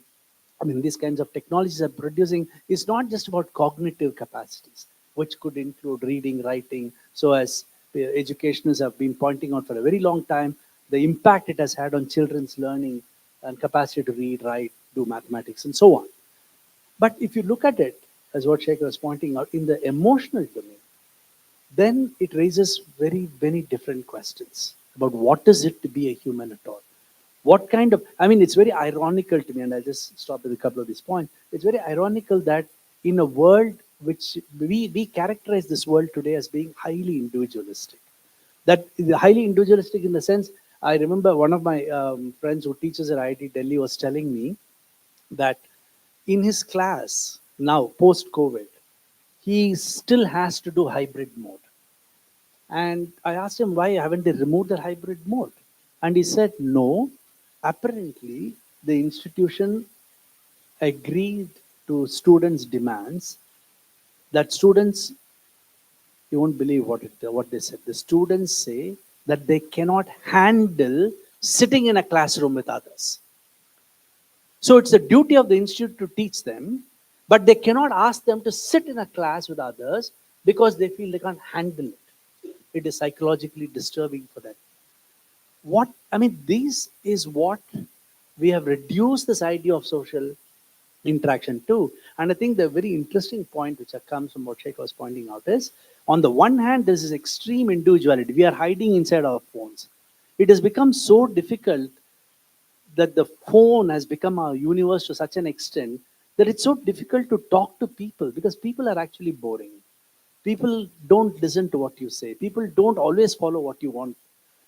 these kinds of technologies are producing is not just about cognitive capacities, which could include reading, writing. So as educationists have been pointing out for a very long time, the impact it has had on children's learning and capacity to read, write, do mathematics, and so on. But if you look at it, as what Shekhar was pointing out, in the emotional domain, then it raises very, very different questions about what is it to be a human at all. What kind of, it's very ironical to me, and I'll just stop with a couple of these points. It's very ironical that in a world which we characterize this world today as being highly individualistic. That highly individualistic in the sense, I remember one of my friends who teaches at IIT Delhi was telling me that in his class now, post-COVID, he still has to do hybrid mode. And I asked him, why haven't they removed the hybrid mode? And he said, no, apparently the institution agreed to students' demands that students, you won't believe what they said. The students say that they cannot handle sitting in a classroom with others. So it's the duty of the institute to teach them, but they cannot ask them to sit in a class with others because they feel they can't handle it. It is psychologically disturbing for them. This is what we have reduced this idea of social interaction to. And I think the very interesting point which comes from what Shekhar was pointing out is, on the one hand, this is extreme individuality. We are hiding inside our phones. It has become so difficult that the phone has become our universe to such an extent that it's so difficult to talk to people because people are actually boring. People don't listen to what you say. People don't always follow what you want.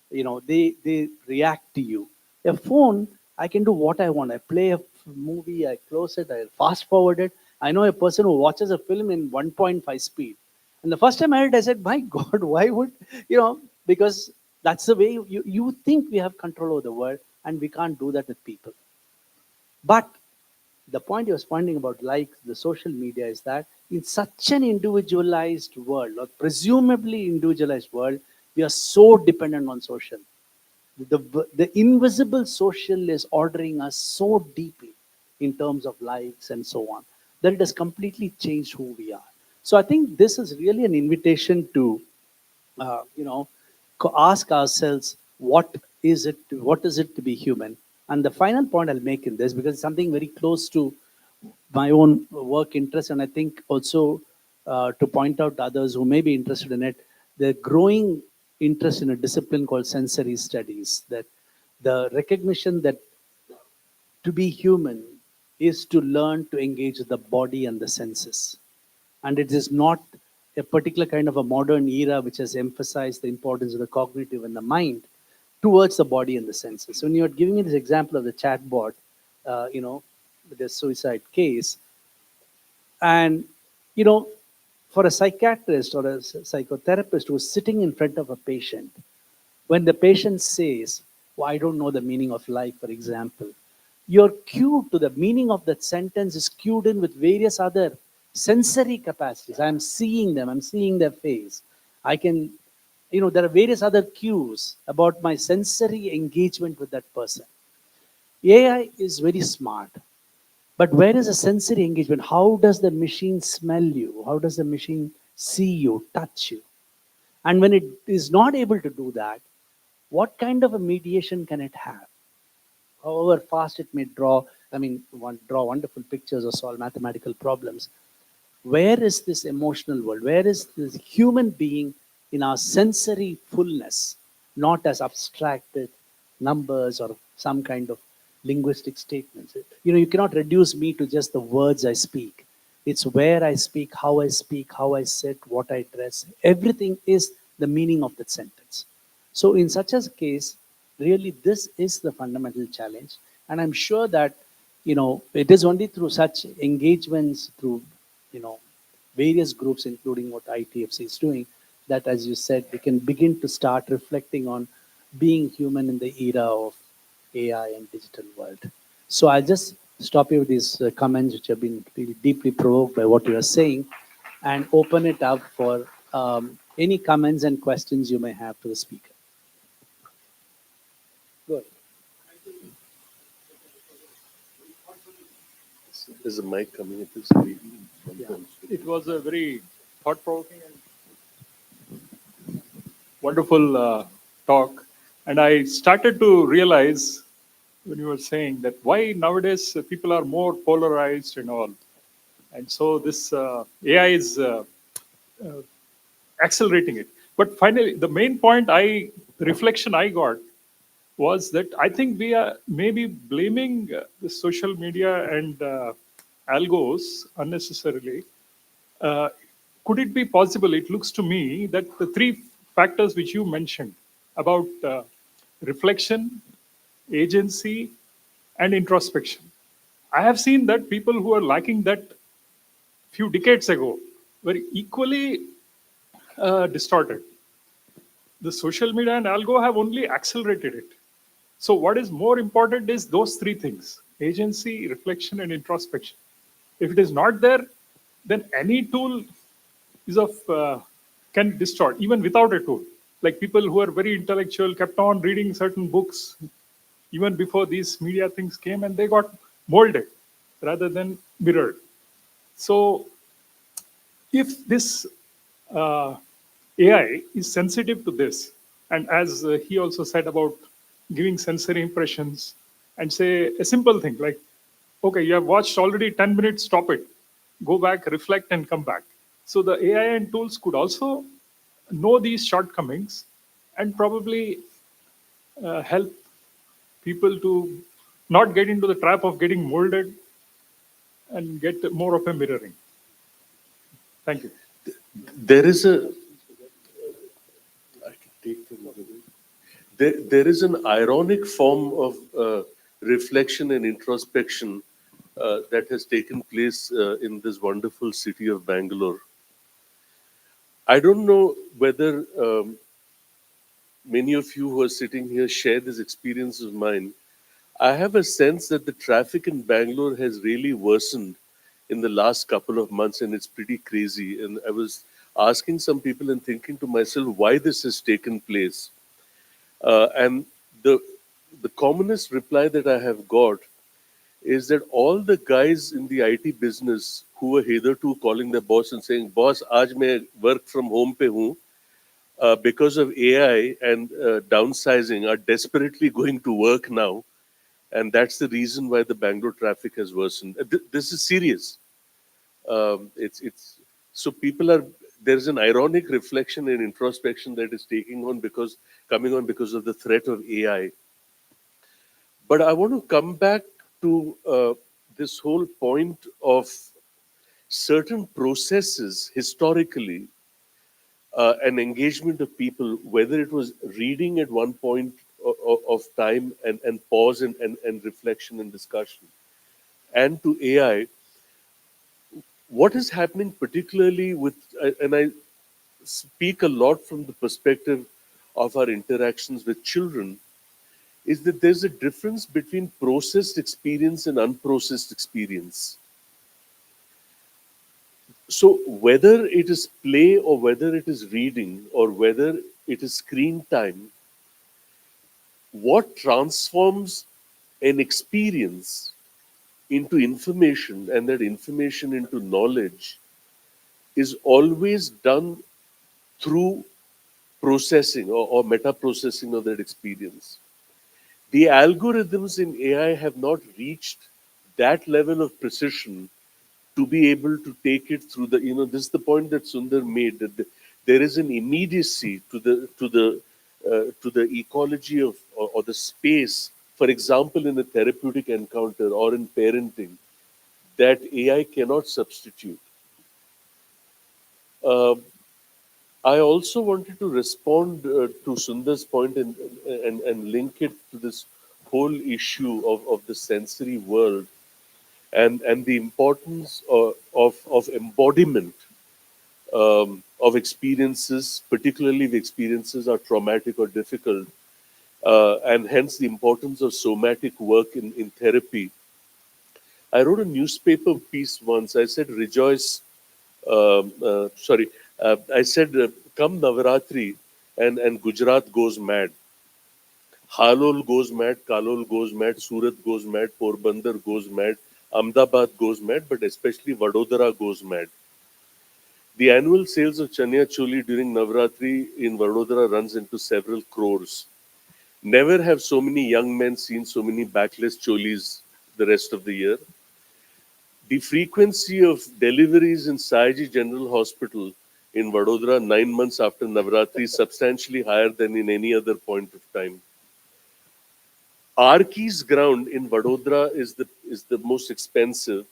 They react to you. A phone, I can do what I want. I play a movie, I close it, I fast forward it. I know a person who watches a film in 1.5 speed. And the first time I heard it, I said, my God, why would, because that's the way you think we have control over the world, and we can't do that with people. But the point he was pointing about, like the social media, is that in such an individualized world, or presumably individualized world, we are so dependent on social. The invisible social is ordering us so deeply in terms of likes and so on, that it has completely changed who we are. So I think this is really an invitation to, ask ourselves, what is it to be human? And the final point I'll make in this, because it's something very close to my own work interest, and I think also to point out to others who may be interested in it, the growing interest in a discipline called sensory studies, that the recognition that to be human is to learn to engage with the body and the senses. And it is not a particular kind of a modern era which has emphasized the importance of the cognitive and the mind towards the body and the senses. So when you're giving me this example of the chatbot, with the suicide case, and For a psychiatrist or a psychotherapist who's sitting in front of a patient, when the patient says, "Oh, I don't know the meaning of life," for example, your cue to the meaning of that sentence is cued in with various other sensory capacities. I'm seeing them, I'm seeing their face. I can, there are various other cues about my sensory engagement with that person. AI is very smart, but where is the sensory engagement? How does the machine smell you? How does the machine see you, touch you? And when it is not able to do that, what kind of a mediation can it have? However fast it may draw wonderful pictures or solve mathematical problems. Where is this emotional world? Where is this human being in our sensory fullness, not as abstracted numbers or some kind of linguistic statements? You cannot reduce me to just the words I speak. It's where I speak, how I sit, what I dress. Everything is the meaning of that sentence. So in such a case, really this is the fundamental challenge. And I'm sure that, it is only through such engagements, through, various groups, including what ITfC is doing, that, as you said, we can begin to start reflecting on being human in the era of AI and digital world. So I'll just stop you with these comments, which have been really deeply provoked by what you are saying, and open it up for any comments and questions you may have to the speaker. Good. There's a mic coming. It is It was a very thought-provoking and wonderful talk. And I started to realize when you were saying that why nowadays people are more polarized and all. And so this AI is accelerating it. But finally, the main point the reflection I got was that I think we are maybe blaming the social media and algos unnecessarily. Uh, could it be possible? It looks to me that the three factors which you mentioned about reflection, agency, and introspection. I have seen that people who are lacking that few decades ago were equally distorted. The social media and algo have only accelerated it. So, what is more important is those three things: agency, reflection, and introspection. If it is not there, then any tool is can distort even without a tool. Like people who are very intellectual kept on reading certain books even before these media things came, and they got molded rather than mirrored. So, if this uh, AI is sensitive to this, and as he also said about giving sensory impressions, and say a simple thing like, okay, you have watched already 10 minutes, stop it, go back, reflect, and come back. So the AI and tools could also know these shortcomings and probably help people to not get into the trap of getting molded and get more of a mirroring. Thank you. There is a. I can take them away. There is an ironic form of reflection and introspection that has taken place in this wonderful city of Bangalore. I don't know whether many of you who are sitting here share this experience of mine. I have a sense that the traffic in Bangalore has really worsened in the last couple of months, and it's pretty crazy. And I was asking some people and thinking to myself why this has taken place. And the commonest reply that I have got is that all the guys in the IT business who were hitherto calling their boss and saying, "Boss, aaj main work from home pe hoon," because of AI and downsizing, are desperately going to work now, and that's the reason why the Bangalore traffic has worsened. This is serious. It's so people are. There's an ironic reflection and introspection that is coming on because of the threat of AI. But I want to come back to this whole point of certain processes historically, an engagement of people, whether it was reading at one point of time and pause and reflection and discussion, and to AI. what is happening particularly with, and I speak a lot from the perspective of our interactions with children, is that there's a difference between processed experience and unprocessed experience. So whether it is play or whether it is reading or whether it is screen time, what transforms an experience into information and that information into knowledge is always done through processing or meta processing of that experience. The algorithms in AI have not reached that level of precision to be able to take it through the, this is the point that Sundar made, that there is an immediacy to the ecology of or the space, for example, in a therapeutic encounter or in parenting, that AI cannot substitute. Uh, I also wanted to respond to Sundar's point and link it to this whole issue of the sensory world and the importance of embodiment of experiences, particularly if experiences are traumatic or difficult, and hence the importance of somatic work in therapy. I wrote a newspaper piece once. I said, rejoice. I said, come Navaratri, and Gujarat goes mad. Halol goes mad, Kalol goes mad, Surat goes mad, Porbandar goes mad, Ahmedabad goes mad, but especially Vadodara goes mad. The annual sales of Chania Choli during Navratri in Vadodara runs into several crores. Never have so many young men seen so many backless cholis the rest of the year. The frequency of deliveries in Sayaji General Hospital in Vadodara 9 months after Navratri is substantially higher than in any other point of time. Arki's ground in Vadodara is the most expensive,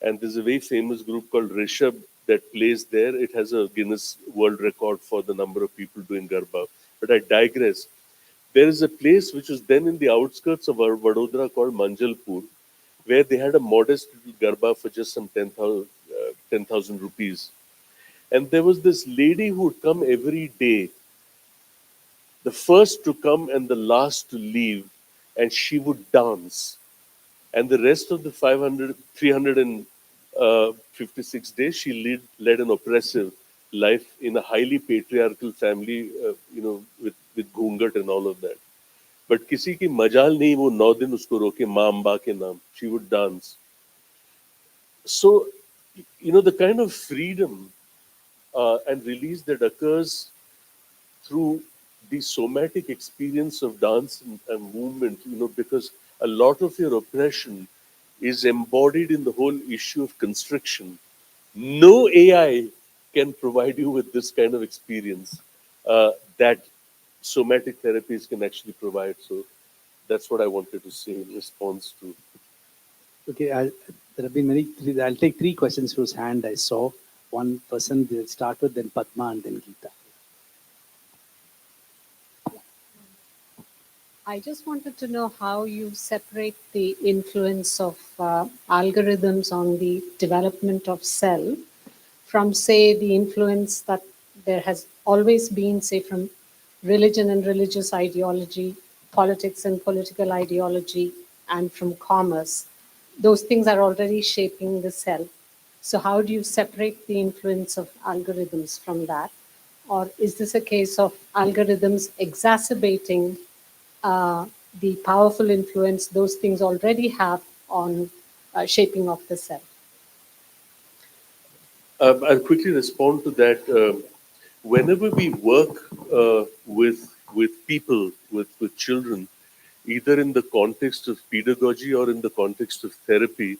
and there's a very famous group called Rishabh that plays there. It has a Guinness World Record for the number of people doing Garba. But I digress. There is a place which was then in the outskirts of Vadodara called Manjalpur, where they had a modest little Garba for just some 10,000 rupees. And there was this lady who would come every day, the first to come and the last to leave, and she would dance. And the rest of the 356 days, she led an oppressive life in a highly patriarchal family, with ghungat and all of that. But किसी की मजाल नहीं वो 9 दिन उसको रोके माँ अम्बा के नाम. She would dance. So, the kind of freedom and release that occurs through the somatic experience of dance and movement, because a lot of your oppression is embodied in the whole issue of constriction. No AI can provide you with this kind of experience that somatic therapies can actually provide. So that's what I wanted to say in response to. Okay, there have been many. I'll take 3 questions whose hand I saw. One person will start with, then Padma, and then Geeta. I just wanted to know how you separate the influence of algorithms on the development of self from, say, the influence that there has always been, say, from religion and religious ideology, politics and political ideology, and from commerce. Those things are already shaping the self. So how do you separate the influence of algorithms from that? Or is this a case of algorithms exacerbating the powerful influence those things already have on shaping of the self? I'll quickly respond to that. Whenever we work with people, with children, either in the context of pedagogy or in the context of therapy,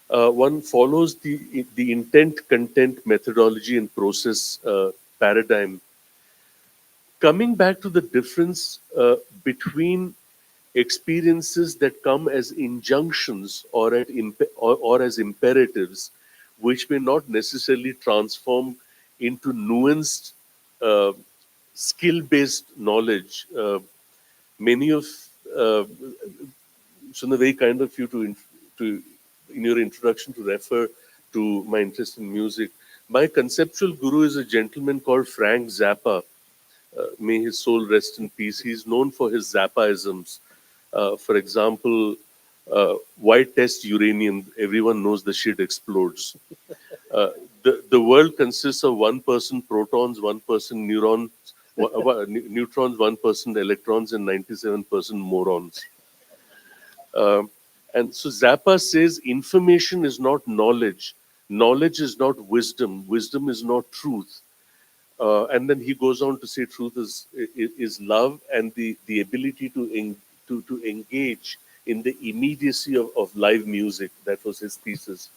one follows the intent content methodology and process paradigm. Coming back to the difference between experiences that come as injunctions or as imperatives, which may not necessarily transform into nuanced skill-based knowledge. Many of Sundar, very kind of you to in your introduction to refer to my interest in music. My conceptual guru is a gentleman called Frank Zappa. May his soul rest in peace. He's known for his Zappaisms. For example, why test uranium? Everyone knows the shit explodes. The world consists of 1% protons, 1% neurons, neutrons, 1% electrons, and 97% morons. And so Zappa says information is not knowledge. Knowledge is not wisdom. Wisdom is not truth. And then he goes on to say truth is love and the ability to engage in the immediacy of live music. That was his thesis.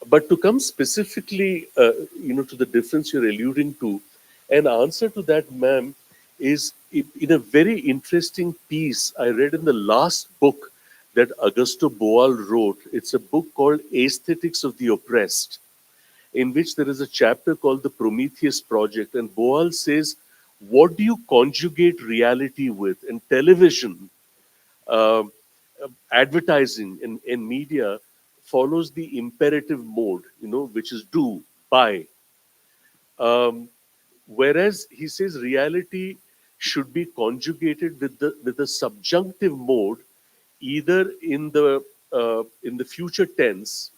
But to come specifically, to the difference you're alluding to, an answer to that, ma'am, is in a very interesting piece I read in the last book that Augusto Boal wrote. It's a book called Aesthetics of the Oppressed, in which there is a chapter called the Prometheus Project. And Boal says, what do you conjugate reality with? And television, advertising and media follows the imperative mode, which is do, buy. Whereas he says reality should be conjugated with the subjunctive mode, either in the future tense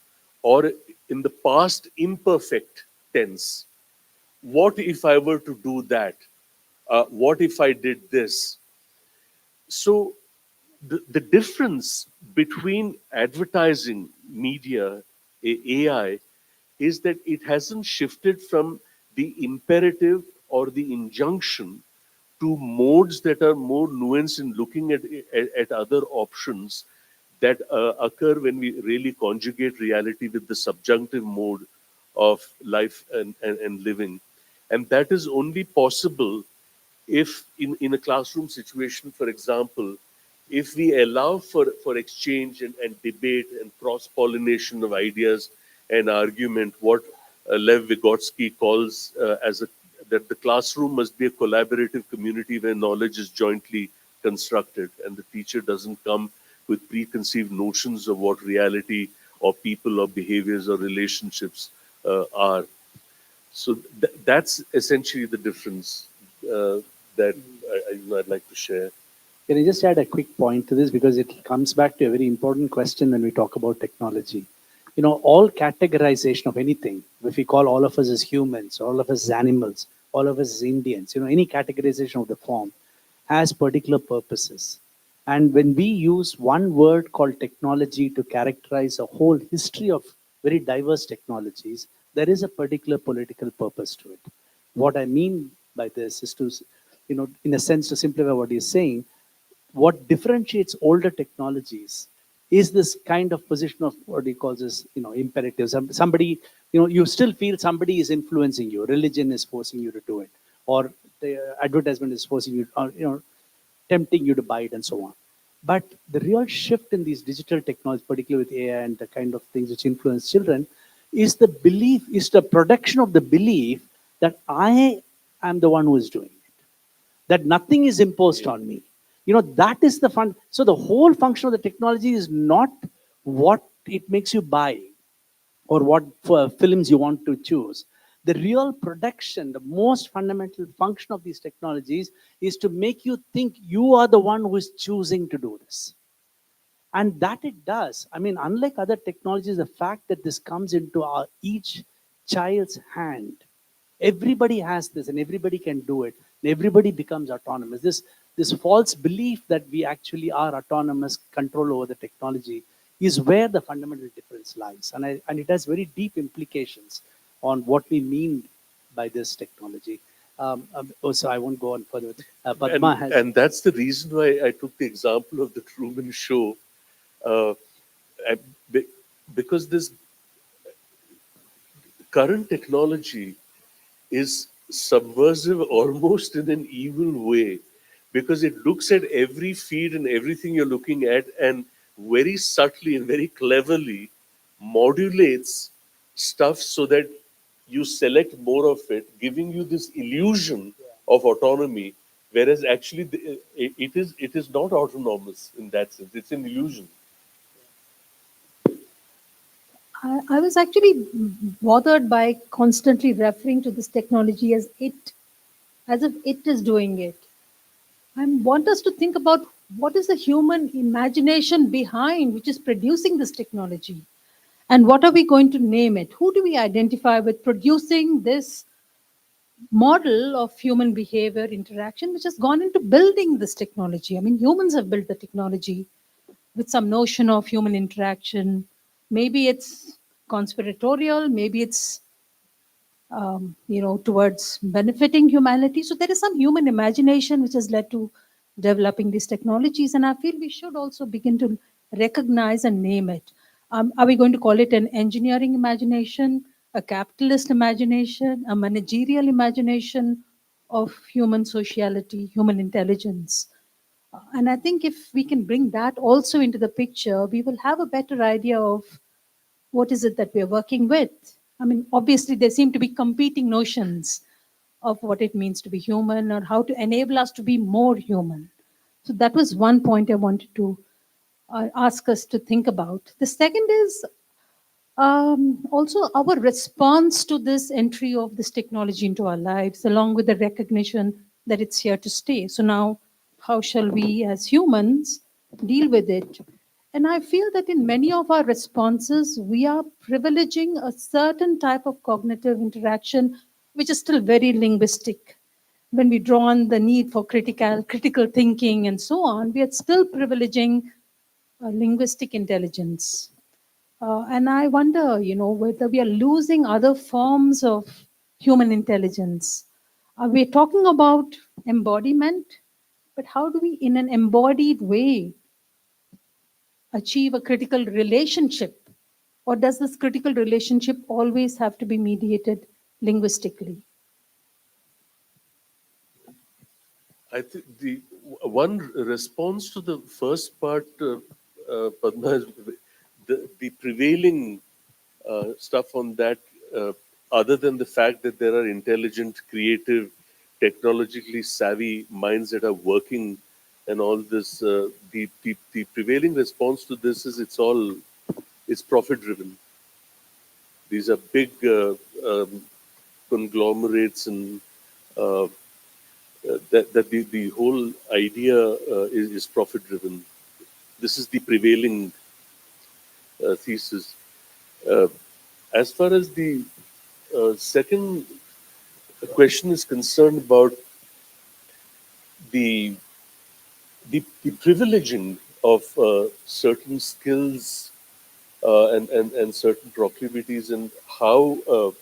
or in the past imperfect tense. What if I were to do that? What if I did this? So the difference between advertising, media, AI, is that it hasn't shifted from the imperative or the injunction to modes that are more nuanced in looking at other options that occur when we really conjugate reality with the subjunctive mode of life and living. And that is only possible if in a classroom situation, for example, if we allow for exchange and debate and cross-pollination of ideas and argument, what Lev Vygotsky calls that the classroom must be a collaborative community where knowledge is jointly constructed and the teacher doesn't come with preconceived notions of what reality or people or behaviors or relationships are. So that's essentially the difference that I'd like to share. Can I just add a quick point to this, because it comes back to a very important question when we talk about technology. All categorization of anything, if we call all of us as humans, all of us as animals, all of us as Indians, any categorization of the form has particular purposes. And when we use one word called technology to characterize a whole history of very diverse technologies, there is a particular political purpose to it. What I mean by this is to, in a sense, to simplify what he's saying, what differentiates older technologies is this kind of position of what he calls as, imperatives. Somebody, you still feel somebody is influencing you. Religion is forcing you to do it, or the advertisement is forcing you, or, tempting you to buy it, and so on. But the real shift in these digital technologies, particularly with AI and the kind of things which influence children, is the belief, is the production of the belief that I am the one who is doing it, that nothing is imposed on me. That is the fun. So the whole function of the technology is not what it makes you buy or what films you want to choose. The real production, the most fundamental function of these technologies is to make you think you are the one who is choosing to do this. And that it does. I mean, unlike other technologies, the fact that this comes into each child's hand, everybody has this and everybody can do it. And everybody becomes autonomous. This false belief that we actually are autonomous, control over the technology, is where the fundamental difference lies. And it has very deep implications on what we mean by this technology. So I won't go on further. Padma and that's the reason why I took the example of the Truman Show, because this current technology is subversive almost in an evil way, because it looks at every feed and everything you're looking at and very subtly and very cleverly modulates stuff so that you select more of it, giving you this illusion of autonomy, whereas actually it is not autonomous in that sense. It's an illusion. I was actually bothered by constantly referring to this technology as it, as if it is doing it. I want us to think about what is the human imagination behind which is producing this technology, and what are we going to name it? Who do we identify with producing this model of human behavior interaction, which has gone into building this technology? I mean, humans have built the technology with some notion of human interaction. Maybe it's conspiratorial, maybe it's towards benefiting humanity. So there is some human imagination which has led to developing these technologies, and I feel we should also begin to recognize and name it. Are we going to call it an engineering imagination, a capitalist imagination, a managerial imagination of human sociality, human intelligence? And I think if we can bring that also into the picture, we will have a better idea of what is it that we're working with. I mean, obviously, there seem to be competing notions of what it means to be human or how to enable us to be more human. So that was one point I wanted to ask us to think about. The second is also our response to this entry of this technology into our lives, along with the recognition that it's here to stay. So now, how shall we as humans deal with it? And I feel that in many of our responses, we are privileging a certain type of cognitive interaction, which is still very linguistic. When we draw on the need for critical thinking and so on, we are still privileging linguistic intelligence. And I wonder, whether we are losing other forms of human intelligence. We're talking about embodiment, but how do we, in an embodied way, achieve a critical relationship? Or does this critical relationship always have to be mediated linguistically? I think the one response to the first part, Padma, is the prevailing stuff on that, other than the fact that there are intelligent, creative, technologically savvy minds that are working and all this, the prevailing response to this is it's profit driven. These are big conglomerates, and that the whole idea is profit driven. This is the prevailing thesis. Uh, as far as the second question is concerned about the the privileging of certain skills and certain proclivities, and how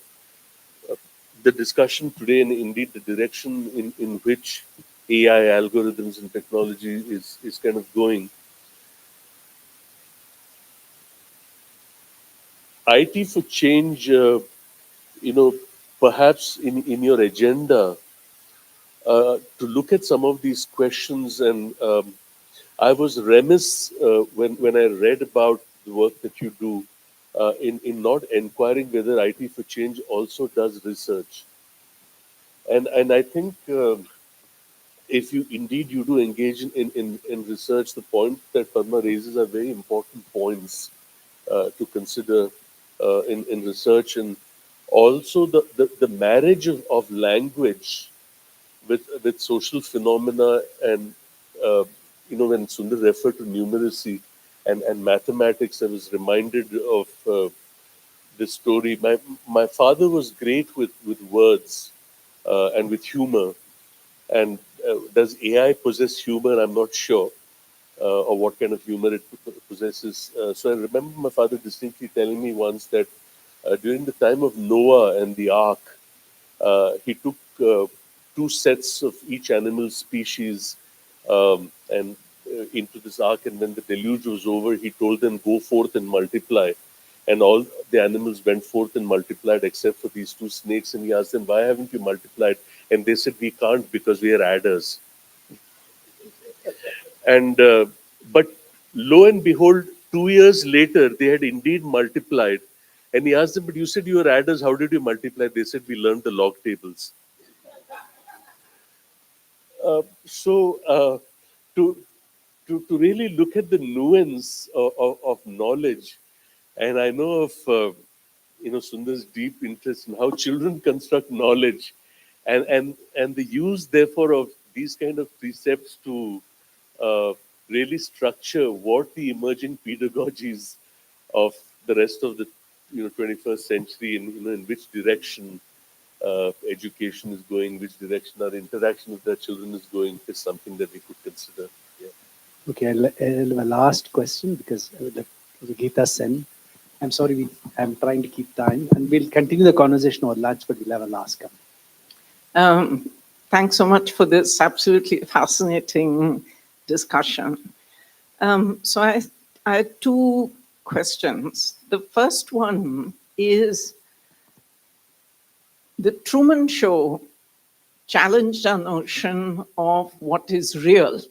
the discussion today, and indeed the direction in which AI algorithms and technology is kind of going. IT for change, perhaps in your agenda, to look at some of these questions. And I was remiss when I read about the work that you do in not inquiring whether IT for change also does research. And I think if you indeed you do engage in research, the point that Padma raises are very important points to consider in research, and also the marriage of language with social phenomena. And when Sundar referred to numeracy and mathematics, I was reminded of this story. My father was great with words and with humor. And does AI possess humor? I'm not sure, or what kind of humor it possesses. So I remember my father distinctly telling me once that during the time of Noah and the Ark, he took two sets of each animal species and into this ark, and when the deluge was over, he told them, "Go forth and multiply." And all the animals went forth and multiplied except for these two snakes. And he asked them, "Why haven't you multiplied?" And they said, "We can't because we are adders." And but lo and behold, 2 years later, they had indeed multiplied. And he asked them, "But you said you were adders. How did you multiply?" They said, "We learned the log tables." So to really look at the nuance of knowledge, And I know of, Sundar's deep interest in how children construct knowledge, and the use, therefore, of these kind of precepts to really structure what the emerging pedagogies of the rest of the 21st century, in which direction education is going, which direction our interaction with our children is going, is something that we could consider. Yeah. Okay, I'll have a last question because I would like Geeta Sen. I'm sorry, I'm trying to keep time, and we'll continue the conversation over lunch, but we'll have a last comment. Thanks so much for this absolutely fascinating discussion. So I had two questions. The first one is, the Truman Show challenged our notion of what is real.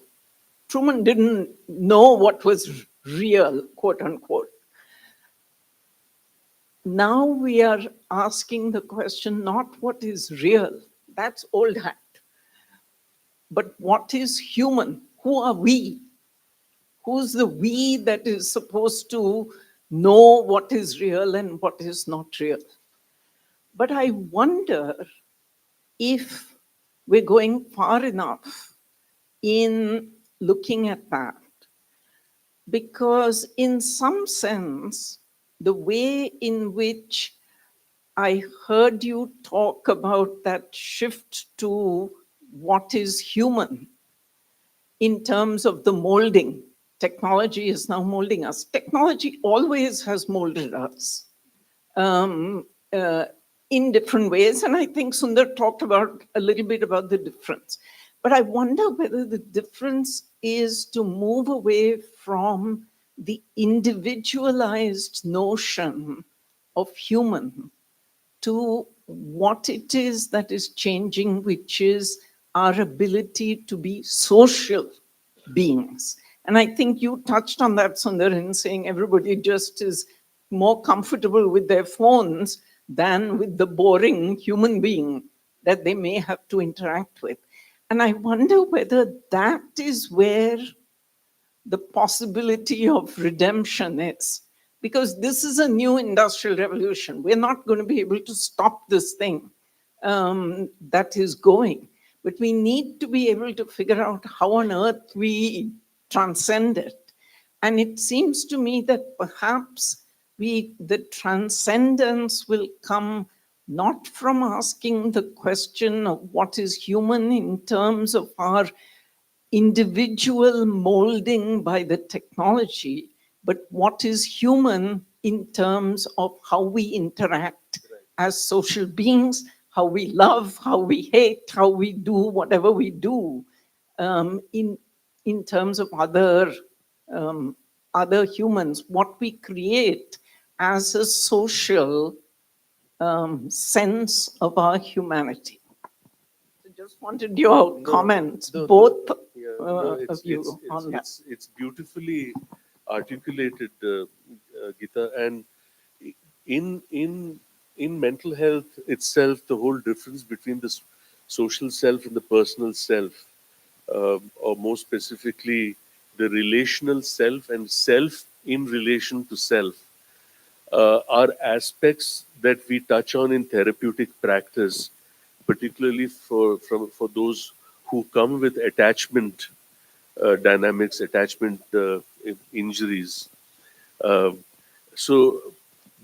Truman didn't know what was real, quote unquote. Now we are asking the question, not what is real, that's old hat, but what is human? Who are we? Who's the we that is supposed to know what is real and what is not real? But I wonder if we're going far enough in looking at that, because in some sense, the way in which I heard you talk about that shift to what is human in terms of the molding, technology is now molding us. Technology always has molded us in different ways. And I think Sundar talked about a little bit about the difference. But I wonder whether the difference is to move away from the individualized notion of human to what it is that is changing, which is our ability to be social beings. And I think you touched on that, Sundar, in saying everybody just is more comfortable with their phones than with the boring human being that they may have to interact with. And I wonder whether that is where the possibility of redemption is. Because this is a new industrial revolution. We're not going to be able to stop this thing that is going. But we need to be able to figure out how on earth we transcend it. And it seems to me that perhaps the transcendence will come not from asking the question of what is human in terms of our individual molding by the technology, but what is human in terms of how we interact as social beings, how we love, how we hate, how we do whatever we do in terms of other humans, what we create as a social sense of our humanity. I just wanted your comments, both of you on that. It's beautifully articulated, Geeta, and in mental health itself, the whole difference between the social self and the personal self, or more specifically, the relational self and self in relation to self, are aspects that we touch on in therapeutic practice, particularly for those who come with attachment dynamics, attachment injuries. So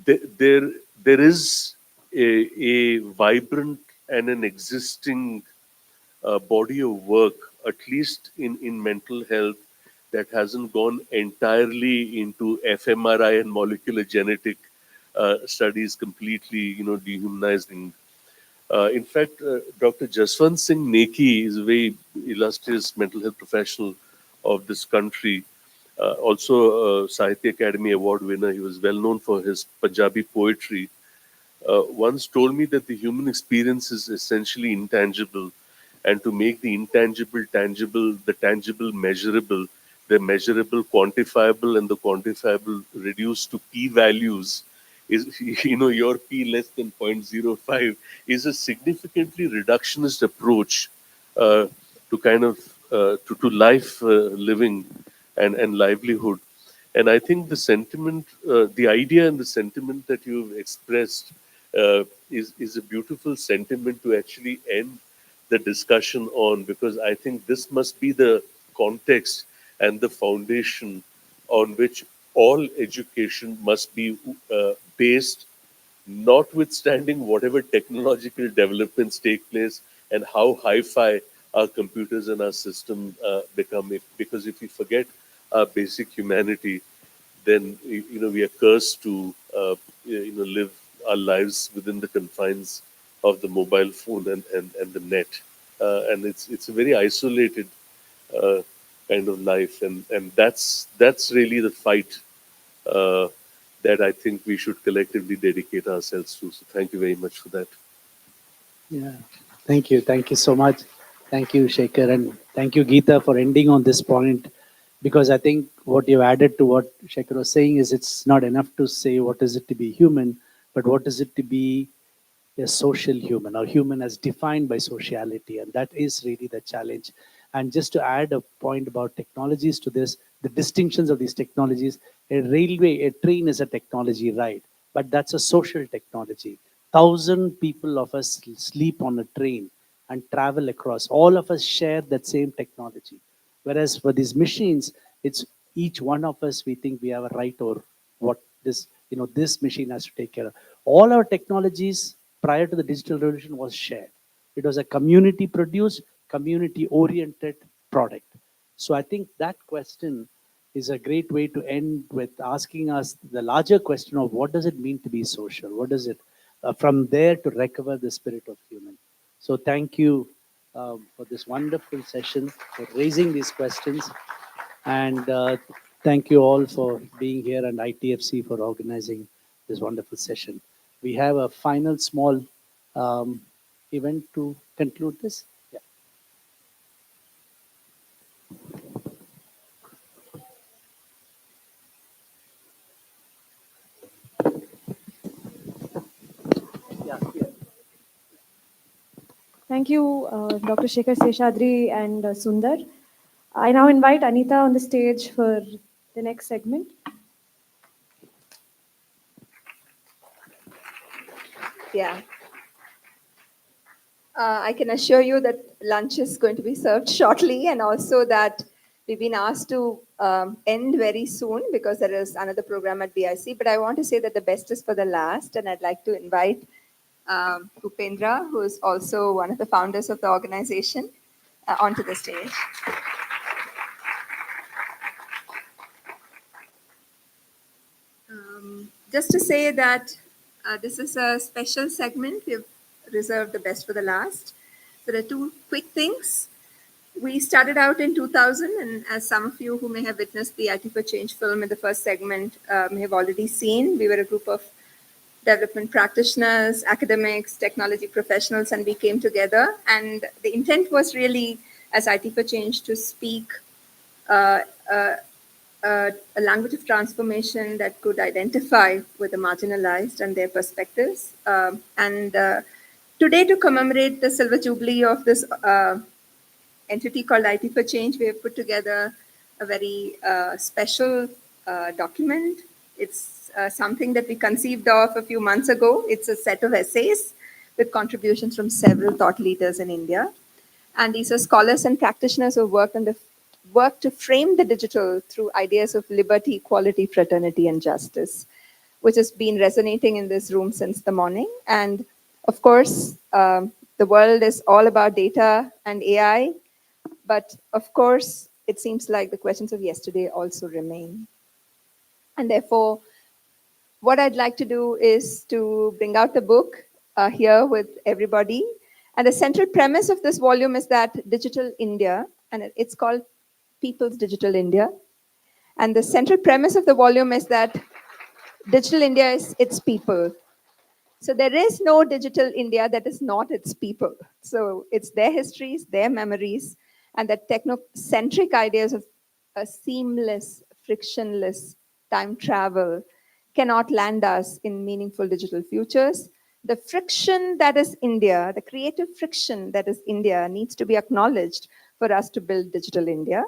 there is a vibrant and an existing body of work, at least in mental health, that hasn't gone entirely into fMRI and molecular genetic studies, completely, dehumanizing. In fact, Dr. Jaswant Singh Neki is a very illustrious mental health professional of this country, also a Sahitya Academy Award winner. He was well known for his Punjabi poetry. Once told me that the human experience is essentially intangible, and to make the intangible tangible, the tangible measurable, the measurable quantifiable, and the quantifiable reduced to p values, is, your p less than 0.05 is a significantly reductionist approach to kind of to life living and livelihood. And I think the sentiment, the idea and the sentiment that you've expressed is a beautiful sentiment to actually end the discussion on, because I think this must be the context and the foundation on which all education must be based, notwithstanding whatever technological developments take place and how hi-fi our computers and our system become. Because if we forget our basic humanity, then we are cursed to live our lives within the confines of the mobile phone and the net, and it's a very isolated uh, kind of life, and that's really the fight uh, that I think we should collectively dedicate ourselves to. So thank you very much for that. Yeah, thank you. Thank you so much. Thank you, Shekhar. And thank you, Geeta, for ending on this point. Because I think what you've added to what Shekhar was saying is it's not enough to say what is it to be human, but what is it to be a social human or human as defined by sociality. And that is really the challenge. And just to add a point about technologies to this, the distinctions of these technologies, a train is a technology, right? But that's a social technology. 1,000 people of us sleep on a train and travel across. All of us share that same technology. Whereas for these machines, it's each one of us, we think we have a right or what this machine has to take care of. All our technologies prior to the digital revolution was shared. It was a community produced, community oriented product. So I think that question is a great way to end with asking us the larger question of what does it mean to be social? What does it, from there to recover the spirit of human? So thank you for this wonderful session, for raising these questions. And thank you all for being here and ITfC for organizing this wonderful session. We have a final small event to conclude this. Yeah. Thank you, Dr. Shekhar Seshadri and Sundar. I now invite Anita on the stage for the next segment. Yeah. I can assure you that lunch is going to be served shortly, and also that we've been asked to end very soon because there is another program at BIC. But I want to say that the best is for the last, and I'd like to invite Upendra, who is also one of the founders of the organization, onto the stage. Just to say that this is a special segment. We've reserved the best for the last. There are two quick things. We started out in 2000, and as some of you who may have witnessed the IT for Change film in the first segment may have already seen, we were a group of development practitioners, academics, technology professionals, and we came together. And the intent was really, as IT for Change, to speak a language of transformation that could identify with the marginalized and their perspectives. Today, to commemorate the silver jubilee of this entity called IT for Change, we have put together a very special document. It's something that we conceived of a few months ago. It's a set of essays with contributions from several thought leaders in India. And these are scholars and practitioners who work to frame the digital through ideas of liberty, equality, fraternity, and justice, which has been resonating in this room since the morning. And of course, the world is all about data and AI, but of course, it seems like the questions of yesterday also remain. And therefore, what I'd like to do is to bring out the book here with everybody. And the central premise of this volume is that digital India, and it's called People's Digital India. And the central premise of the volume is that digital India is its people. So there is no digital India that is not its people. So it's their histories, their memories, and the technocentric ideas of a seamless, frictionless time travel cannot land us in meaningful digital futures. The friction that is India, the creative friction that is India, needs to be acknowledged for us to build digital India.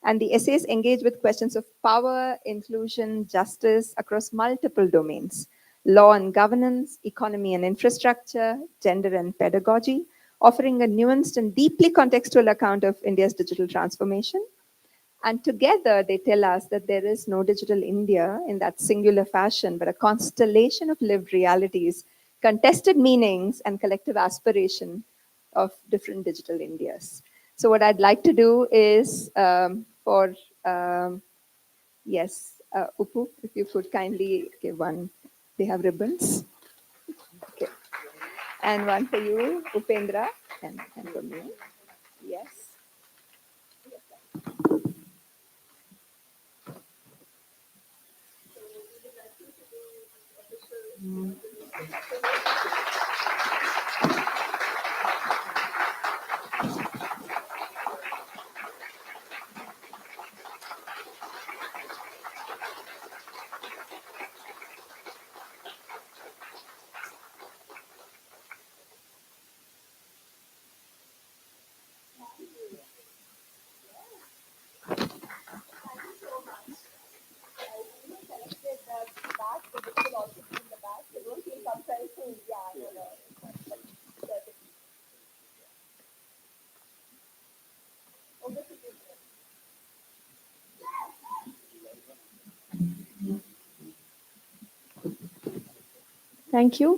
And the essays engage with questions of power, inclusion, justice across multiple domains: law and governance, economy and infrastructure, gender and pedagogy, offering a nuanced and deeply contextual account of India's digital transformation. And together, they tell us that there is no digital India in that singular fashion, but a constellation of lived realities, contested meanings, and collective aspiration of different digital Indias. So what I'd like to do is yes, Upu, if you could kindly give one. They have ribbons. Okay. And one for you, Upendra, and for me. Yes. Thank you.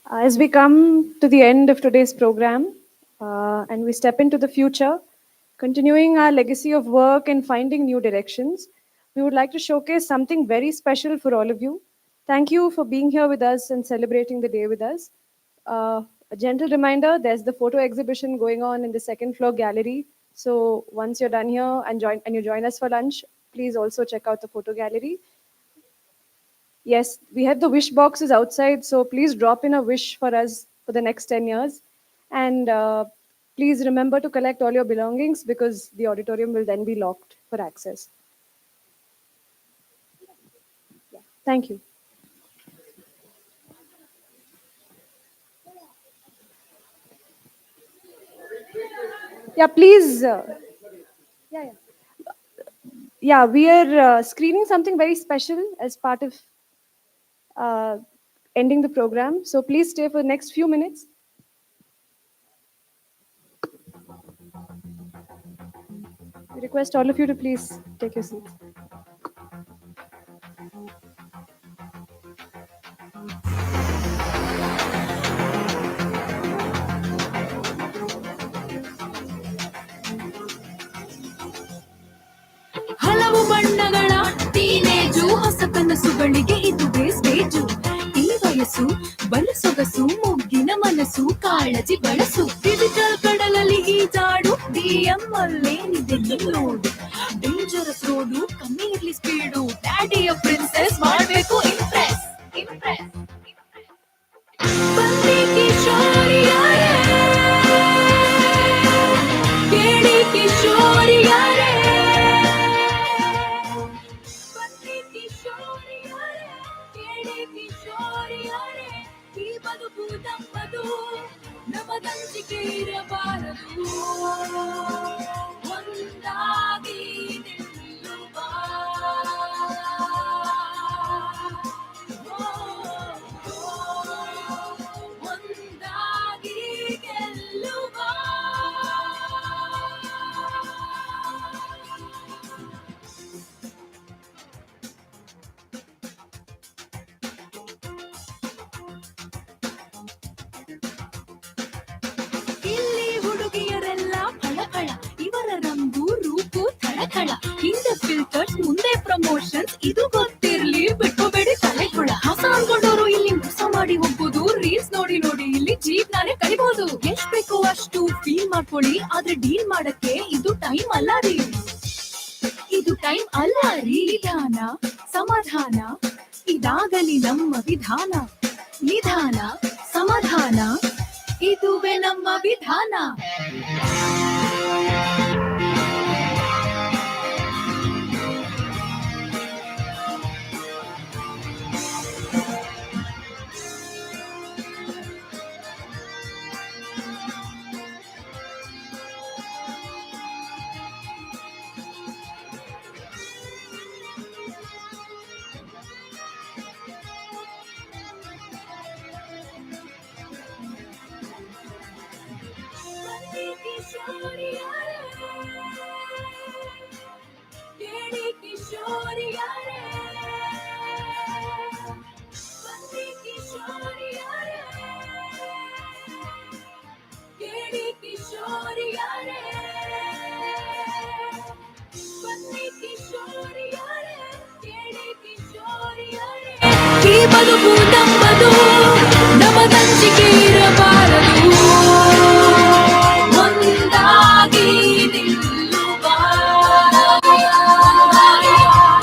As we come to the end of today's program and we step into the future, continuing our legacy of work and finding new directions, we would like to showcase something very special for all of you. Thank you for being here with us and celebrating the day with us. A gentle reminder, there's the photo exhibition going on in the second floor gallery. So once you're done here and you join us for lunch, please also check out the photo gallery. Yes, we have the wish boxes outside, so please drop in a wish for us for the next 10 years. And please remember to collect all your belongings because the auditorium will then be locked for access. Yeah. Thank you. Yeah, please. Yeah, we are screening something very special as part of ending the program. So please stay for the next few minutes. We request all of you to please take your seats. ಹಲವು ಬಣ್ಣಗಳ teenage ಹೊಸ ಕನಸುಗಳಿಗೆ ಇದುವೇ stage. ಈ ವಯಸ್ಸು ಬಲು ಸೊಗಸು, ಮುಗ್ಗಿನ ಮನಸ್ಸು, ಕಾಳಜಿ ಬಳಸು. ಡಿಜಿಟಲ್ ಕಡಲಲ್ಲಿ ಈಜಾಡು, DM ಅಲ್ಲೇನಿದೆ ನೋಡು. ಡೇಂಜರಸ್ ರೋಡು, ಕಮ್ಮಿ ಇರ್ಲಿ ಸ್ಪೀಡು. ಡ್ಯಾಡಿಯ ಪ್ರಿನ್ಸೆಸ್ ಮಾಡ್ಬೇಕು ಇಂಪ್ರೆಸ್ ಇಂಪ್ರೆಸ್. ಬಂದಿ ಕಿಶೋರಿಯಾರೇ, ಕೇಳಿ ಕಿಶೋರಿಯಾರೇ, ಈ ಬದುಕು ತಮ್ಮದು, ನಮದಂಚಿಕೆ ಇರಬಾರದು. ಒಂದಾಗಿ ನಿಲ್ಲುವ, ಒಂದಾಗಿ ಗೆಲ್ಲುವ. ಇಲ್ಲಿ ಹುಡುಗಿಯರೆಲ್ಲ ಫಳಫಳ, ಇವರ ರಂಗು ರೂಪು ಥಳಥಳ. ಹಿಂದೆ ಫಿಲ್ಟರ್ಸ್, ಮುಂದೆ ಪ್ರಮೋಷನ್ಸ್, ಇದು ಗೊತ್ತಿರ್ಲಿ ಬಿಟ್ಕೋಬೇಡಿ ತಲೆಗುಳ. ಹೊಸ ಅನ್ಕೊಂಡವರು ಇಲ್ಲಿ ಮೋಸ ಮಾಡಿ ಹೋಗ್ಬೋದು. ರೀಲ್ಸ್ ನೋಡಿ ನೋಡಿ ಇಲ್ಲಿ ಜೀವನಾನೇ ಕಳಿಬಹುದು. ಎಷ್ಟ್ ಬೇಕು ಅಷ್ಟು ಫೀಲ್ ಮಾಡ್ಕೊಳ್ಳಿ, ಆದ್ರೆ ಡೀಲ್ ಮಾಡಕ್ಕೆ ಇದು ಟೈಮ್ ಅಲ್ಲ ರೀ. ಇದು ಟೈಮ್ ಅಲ್ಲ ರೀ. ನಿಧಾನ ಸಮಾಧಾನ, ಇದಾಗಲಿ ನಮ್ಮ ವಿಧಾನ. ನಿಧಾನ ಸಮಾಧಾನ, ಇದುವೇ ನಮ್ಮ ವಿಧಾನ. ಕಿಶೋರಿಯ ರೇ ಬನ್ನಿ ಕಿಶೋರಿಯ ರೇ ಕೇಳಿ ಕಿಶೋರಿಯ ರೇ ಬನ್ನಿ ಕಿಶೋರಿಯ ರೇ ಕೇಳಿ ಕಿಶೋರಿಯ ರೇ ಈ ಬದುಕು ನಂಬದು ನಮದಂಚಿಕೆ ಇರಬಾರದು ಒಂದಾಗಿ ನಿಲ್ಲುವ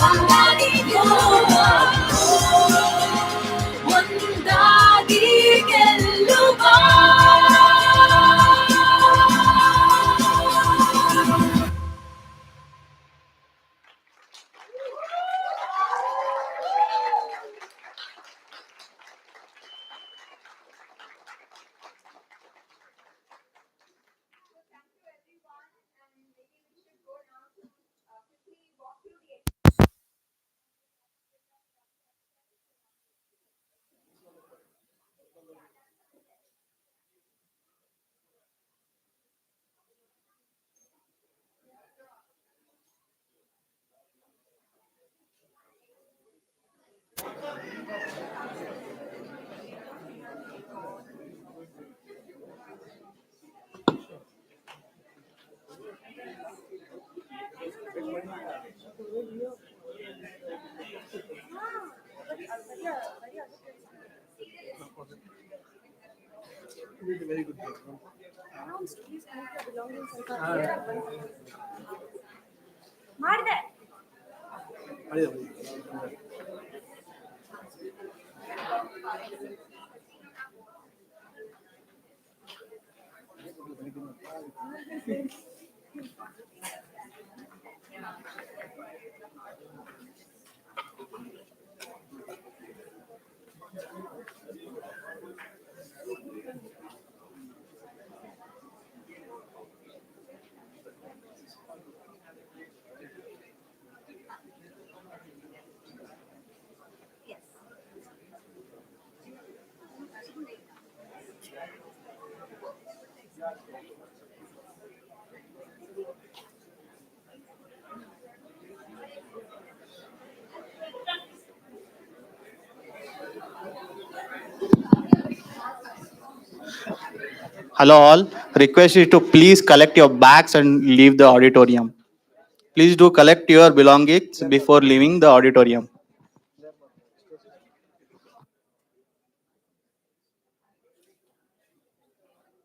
ಒಂದಾಗಿ ನಿಲ್ಲುವ ಒಂದಾಗಿ ಗೆಲ್ಲುವ Very good. ಮಾಡಿದೆ Hello all, request is to please collect your bags and leave the auditorium. Please do collect your belongings before leaving the auditorium.